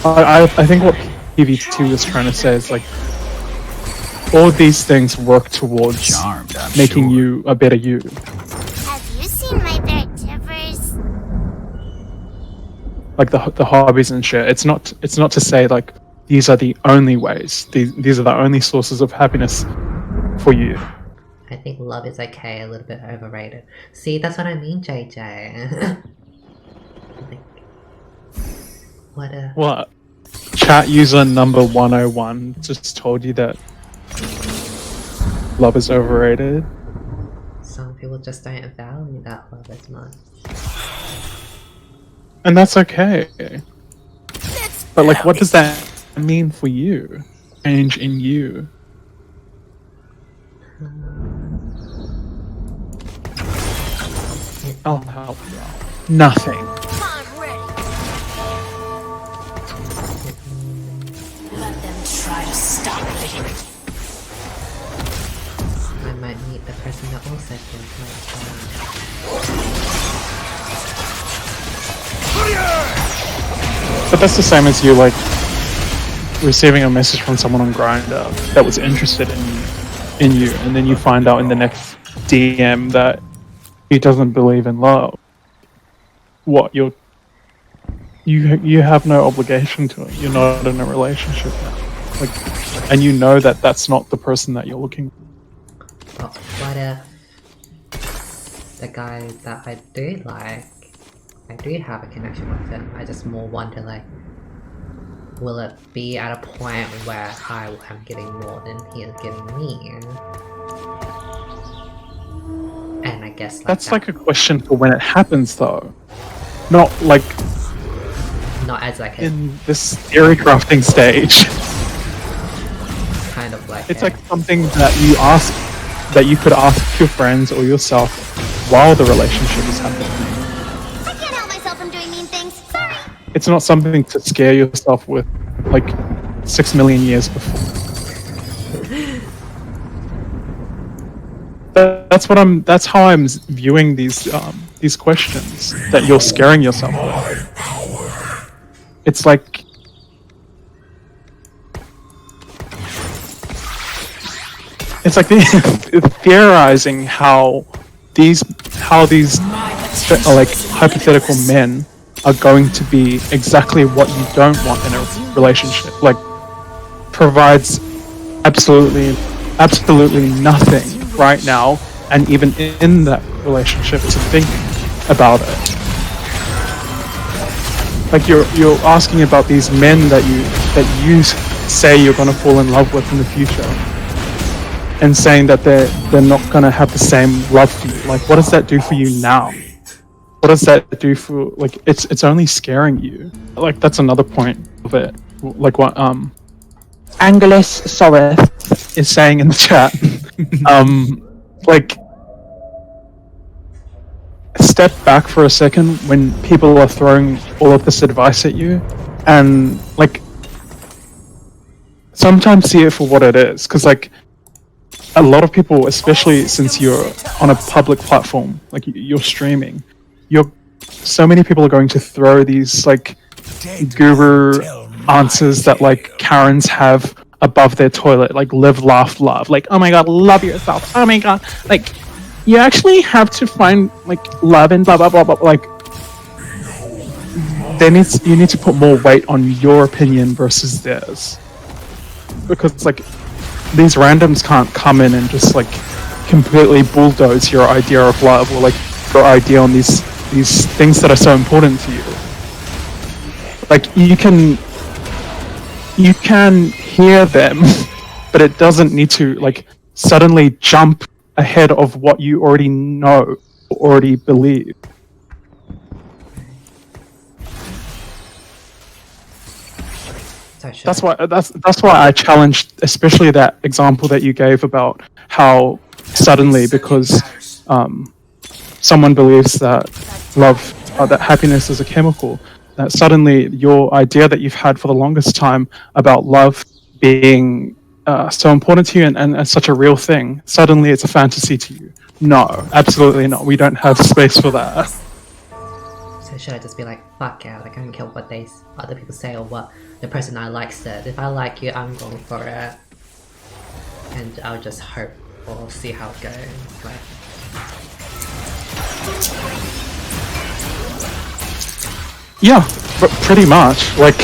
I think what PV2 is trying to say is like all these things work towards making you a better you. Have you seen my bear tippers? Like the hobbies and shit. It's not to say like these are the only ways. These are the only sources of happiness for you. I think love is okay, a little bit overrated. See, that's what I mean, JJ. What a... What? Chat user number 101 just told you that love is overrated. Some people just don't value that love as much. And that's okay. But like, what does that mean for you? Change in you. I'll help you out. Nothing. Let them try to stop me. might meet the person that also feels like that. But that's the same as you like receiving a message from someone on Grindr that was interested in you, and then you find out in the next DM that he doesn't believe in love. What you have no obligation to it. You're not in a relationship now. Like, and you know that that's not the person that you're looking for. But what if the guy that I do like, I do have a connection with him, I just more wonder like, will it be at a point where I am getting more than he is giving me? And I guess like that's like a question for when it happens though. Not like not as like in this theory crafting stage. Kind of like it's like something that you ask, that you could ask your friends or yourself while the relationship is happening. I can't help myself from doing mean things. Sorry. It's not something to scare yourself with like 6 million years before. That's how I'm viewing these questions that you're scaring yourself with. It's like theorizing how these like hypothetical men are going to be exactly what you don't want in a relationship. Like provides absolutely nothing right now, and even in that relationship to think about it. Like you're asking about these men that you say you're gonna fall in love with in the future, and saying that they're not gonna have the same love for you. Like what does that do for you now? What does that do for like it's only scaring you. Like that's another point of it. Like what Angelus Soreth is saying in the chat. Like step back for a second when people are throwing all of this advice at you, and like sometimes see it for what it is, because like a lot of people, especially since you're on a public platform, like you're streaming, so many people are going to throw these like guru answers that like Karens have above their toilet, like live, laugh, love, like oh my god, love yourself, oh my god, like you actually have to find like love and blah blah blah blah. Like you need to put more weight on your opinion versus theirs, because like these randoms can't come in and just like completely bulldoze your idea of love, or like your idea on these things that are so important to you. Like you can hear them, but it doesn't need to like suddenly jump ahead of what you already know, already believe. That's why I challenged, especially that example that you gave about how suddenly, because someone believes that love, that happiness is a chemical, that suddenly your idea that you've had for the longest time about love being so important to you and such a real thing, suddenly it's a fantasy to you. No, absolutely not. We don't have space for that. So should I just be like, fuck yeah, like I don't care what other people say or what the person I like said. If I like you, I'm going for it. And I'll just hope or see how it goes. Like, yeah, but pretty much. Like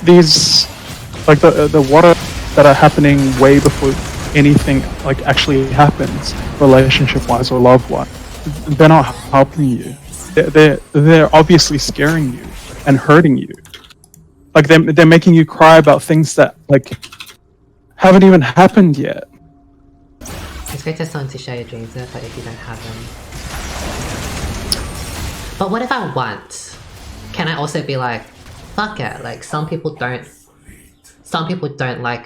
these, like the water that are happening way before anything like actually happens, relationship wise or love wise, they're not helping you. They're obviously scaring you and hurting you. Like they're making you cry about things that like haven't even happened yet. It's great to someone to share your dreams with, but if you don't have them. But what if I want? Can I also be like, fuck it, like some people don't like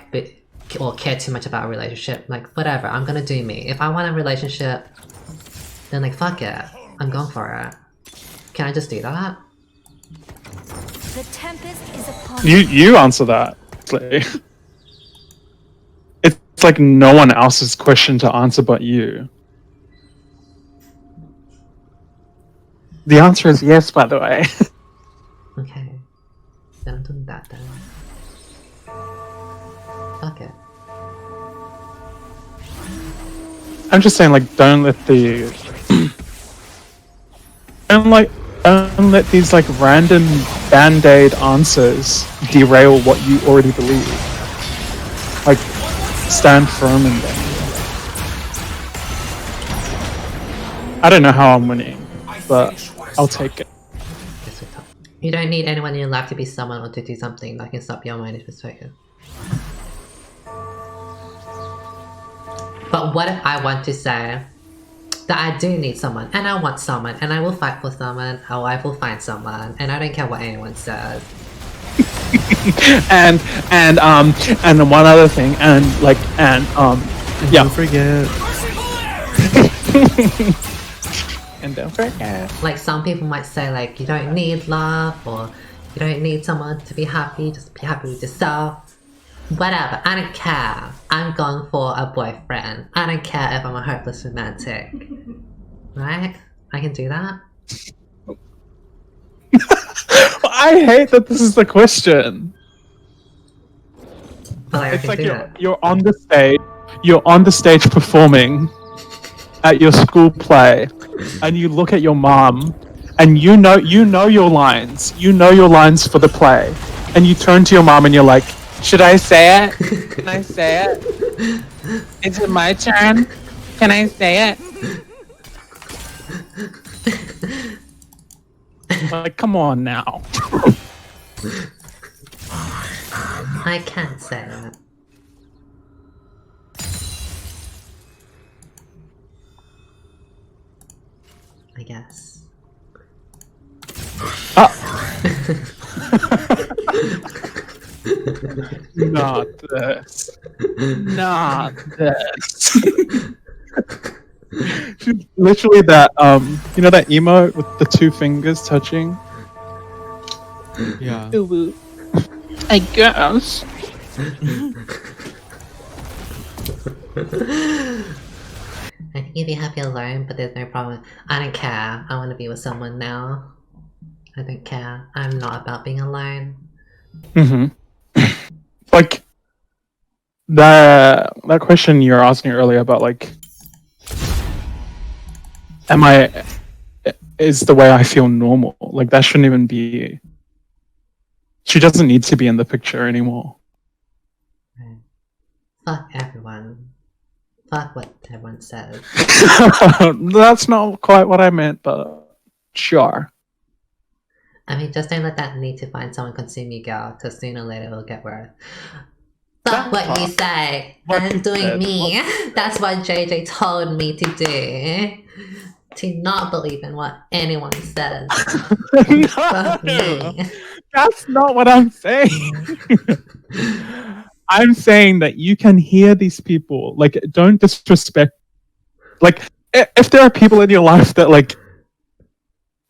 or care too much about a relationship, like whatever, I'm gonna do me. If I want a relationship, then like fuck it, I'm going for it. Can I just do that? The tempest is upon You answer that. like no one else's question to answer but you. The answer is yes, by the way. Okay. Then I'm doing that then. Fuck it. I'm just saying, like, don't let the don't let these like random band-aid answers derail what you already believe. Like, stand firm in them. I don't know how I'm winning, but I'll take it. You don't need anyone in your life to be someone or to do something that can stop your mind's perspective. But what if I want to say that I do need someone, and I want someone, and I will fight for someone, or I will find someone, and I don't care what anyone says. and one other thing, and yeah. Don't forget. And don't forget. Like, some people might say, like, you don't need love, or you don't need someone to be happy, just be happy with yourself. Whatever, I don't care. I'm going for a boyfriend. I don't care if I'm a hopeless romantic. Right? I can do that? I hate that this is the question. But like, It's I like can do that. you're on the stage. You're on the stage performing at your school play, and you look at your mom, and you know your lines. You know your lines for the play, and you turn to your mom and you're like, "Should I say it? Can I say it? Is it my turn? Can I say it?" Like, come on now. I can't say that. I guess. Not this. Not this. She's literally that you know that emote with the two fingers touching? Yeah. I guess. I think you'd be happy alone, but there's no problem. I don't care. I want to be with someone now. I don't care. I'm not about being alone. Like that question you were asking earlier about, like, is the way I feel normal? Like, that shouldn't even be. She doesn't need to be in the picture anymore. Fuck everyone. Fuck what everyone says. That's not quite what I meant, but sure. I mean, just don't let that need to find someone consume you, girl, because sooner or later it'll get worse. Fuck what you say. I'm doing me. That's what JJ told me to do. To not believe in what anyone says. Fuck me. That's not what I'm saying. I'm saying that you can hear these people. Like, don't disrespect. Like, if there are people in your life that, like,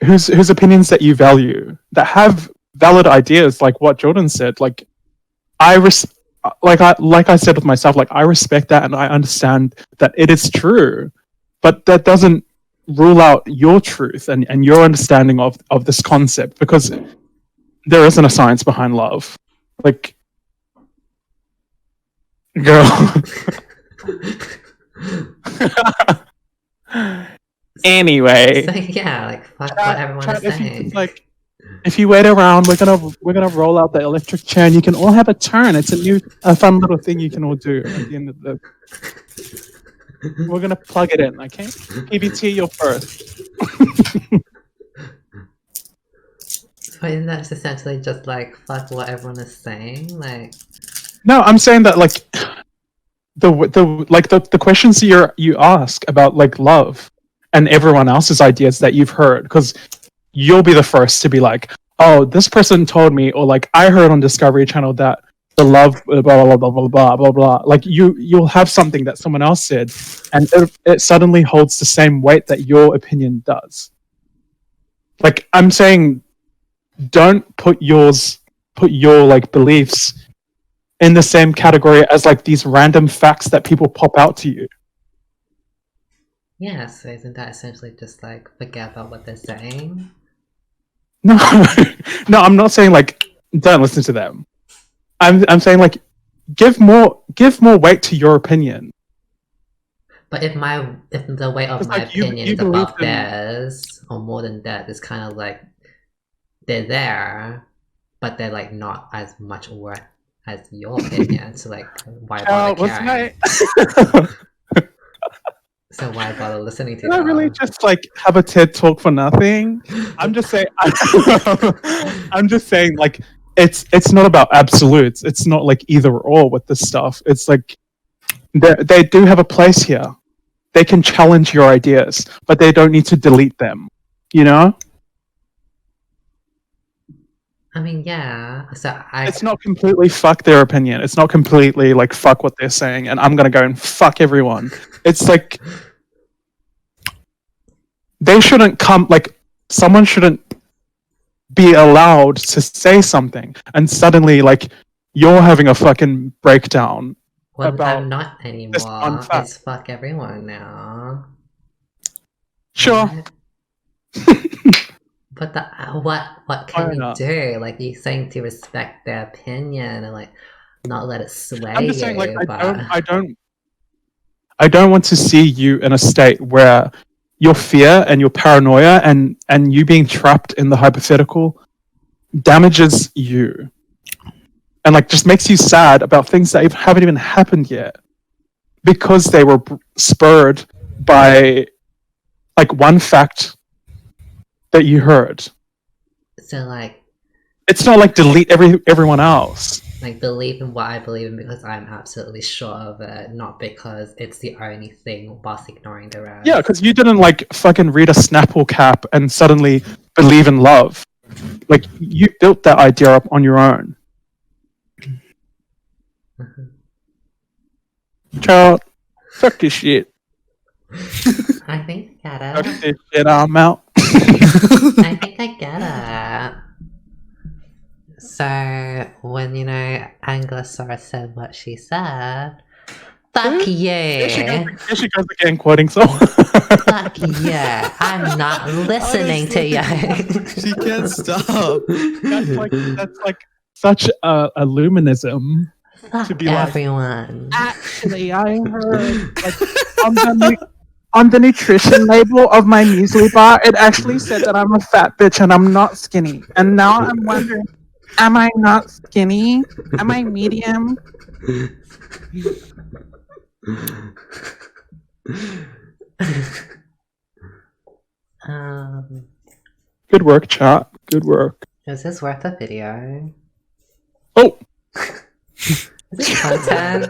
whose opinions that you value, that have valid ideas, like what Jordan said, like, like I said with myself, like, I respect that and I understand that it is true, but that doesn't rule out your truth and your understanding of this concept, because there isn't a science behind love. Like, girl. Anyway. So, yeah, like, fuck what everyone is saying. Like, if you wait around, we're gonna roll out the electric chair and you can all have a turn. It's a fun little thing you can all do at the end of the. We're gonna plug it in, okay? PBT, you're first. So isn't that essentially just like fuck what everyone is saying? Like, no, I'm saying that, like, the questions you ask about, like, love and everyone else's ideas that you've heard, because you'll be the first to be like, oh, this person told me, or like, I heard on Discovery Channel that the love blah blah blah blah blah blah blah. Like, you'll have something that someone else said, and it suddenly holds the same weight that your opinion does. Like, I'm saying, don't put your like beliefs in the same category as like these random facts that people pop out to you. Yeah, so isn't that essentially just like forget about what they're saying? No, no, I'm not saying like don't listen to them. I'm saying like give more weight to your opinion. But if the weight of my opinion is above theirs, or more than that, it's kind of like they're there, but they're like not as much worth as your opinion. So like, why bother caring? So why bother listening to Did them? I really just like have a TED talk for nothing? I'm just saying. I'm just saying like it's not about absolutes. It's not like either or with this stuff. It's like they do have a place here. They can challenge your ideas, but they don't need to delete them. You know? I mean, yeah. So it's not completely fuck their opinion. It's not completely like fuck what they're saying, and I'm gonna go and fuck everyone. It's like they shouldn't come. Like someone shouldn't be allowed to say something, and suddenly like you're having a fucking breakdown. Well, about I'm not anymore. It's fuck everyone now. Sure. But what can you do? Like you're saying to respect their opinion and like not let it sway I'm just you. saying, like, I don't want to see you in a state where your fear and your paranoia and you being trapped in the hypothetical damages you. And like just makes you sad about things that haven't even happened yet. Because they were spurred by like one fact that you heard. So like it's not like delete everyone else. Like believe in what I believe in because I'm absolutely sure of it, not because it's the only thing whilst ignoring the rest. Yeah, because you didn't like fucking read a Snapple cap and suddenly believe in love. Like you built that idea up on your own. Child, fuck this shit. I think I get it. Fuck this shit, I'm out. I think I get it. So, when, Anglosaurus said what she said, fuck yeah. Here she goes again quoting someone. Fuck yeah. I'm not listening to you. She can't stop. That's like such a luminism. Fuck to be everyone. Actually, I heard on the nutrition label of my muesli bar, it actually said that I'm a fat bitch and I'm not skinny. And now I'm wondering, am I not skinny? Am I medium? Good work, chat. Good work. Is this worth a video? Oh! Is this content?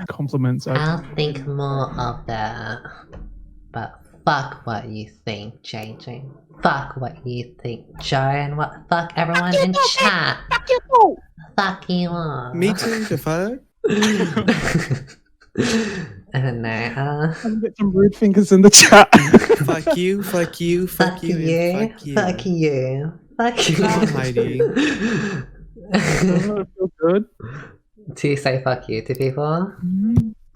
Compliments. I'll think more of that. But fuck what you think, JJ. Fuck what you think, Joe, and fuck everyone in chat. Fuck you too. Fuck you all. Me too, the fuck? I don't know. Get some rude fingers in the chat. Fuck you, fuck you, fuck you, and fuck you. Fuck you. Fuck you. Heidi. I feel good. Do you say fuck you to people?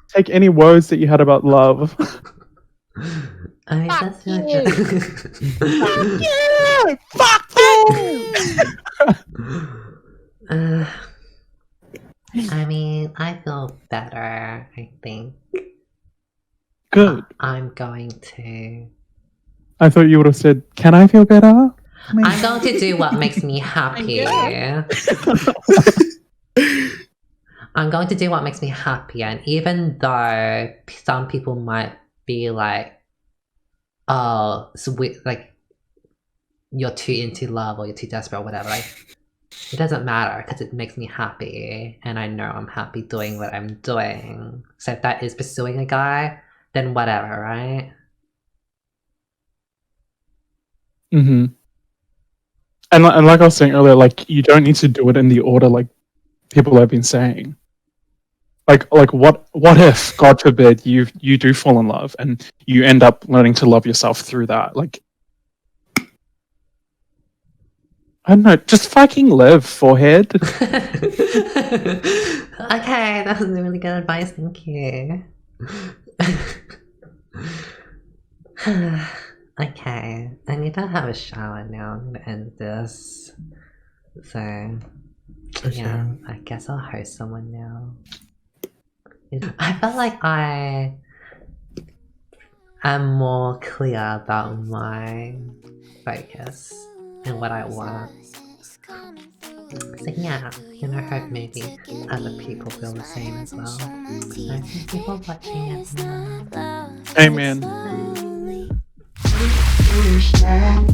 Take any words that you had about love. I mean, that's Fuck your you! Fuck you! I mean, I feel better, I think. Good. I'm going to... I thought you would have said, can I feel better? I'm going to do what makes me happy. I'm going to do what makes me happy, and even though some people might be like, oh, like, you're too into love or you're too desperate or whatever, like, it doesn't matter because it makes me happy, and I know I'm happy doing what I'm doing. So if that is pursuing a guy, then whatever, right? Mm-hmm. And like I was saying earlier, like you don't need to do it in the order like people have been saying. Like what if, God forbid, you do fall in love and you end up learning to love yourself through that? Like, I don't know. Just fucking live, forehead. Okay, that was really good advice, thank you. Okay, I need to have a shower now. I'm gonna end this. So, yeah, I guess I'll host someone now. I feel like I am more clear about my focus and what I want. So yeah, and I hope maybe other people feel the same as well. I think people watching it now. Amen. Shine.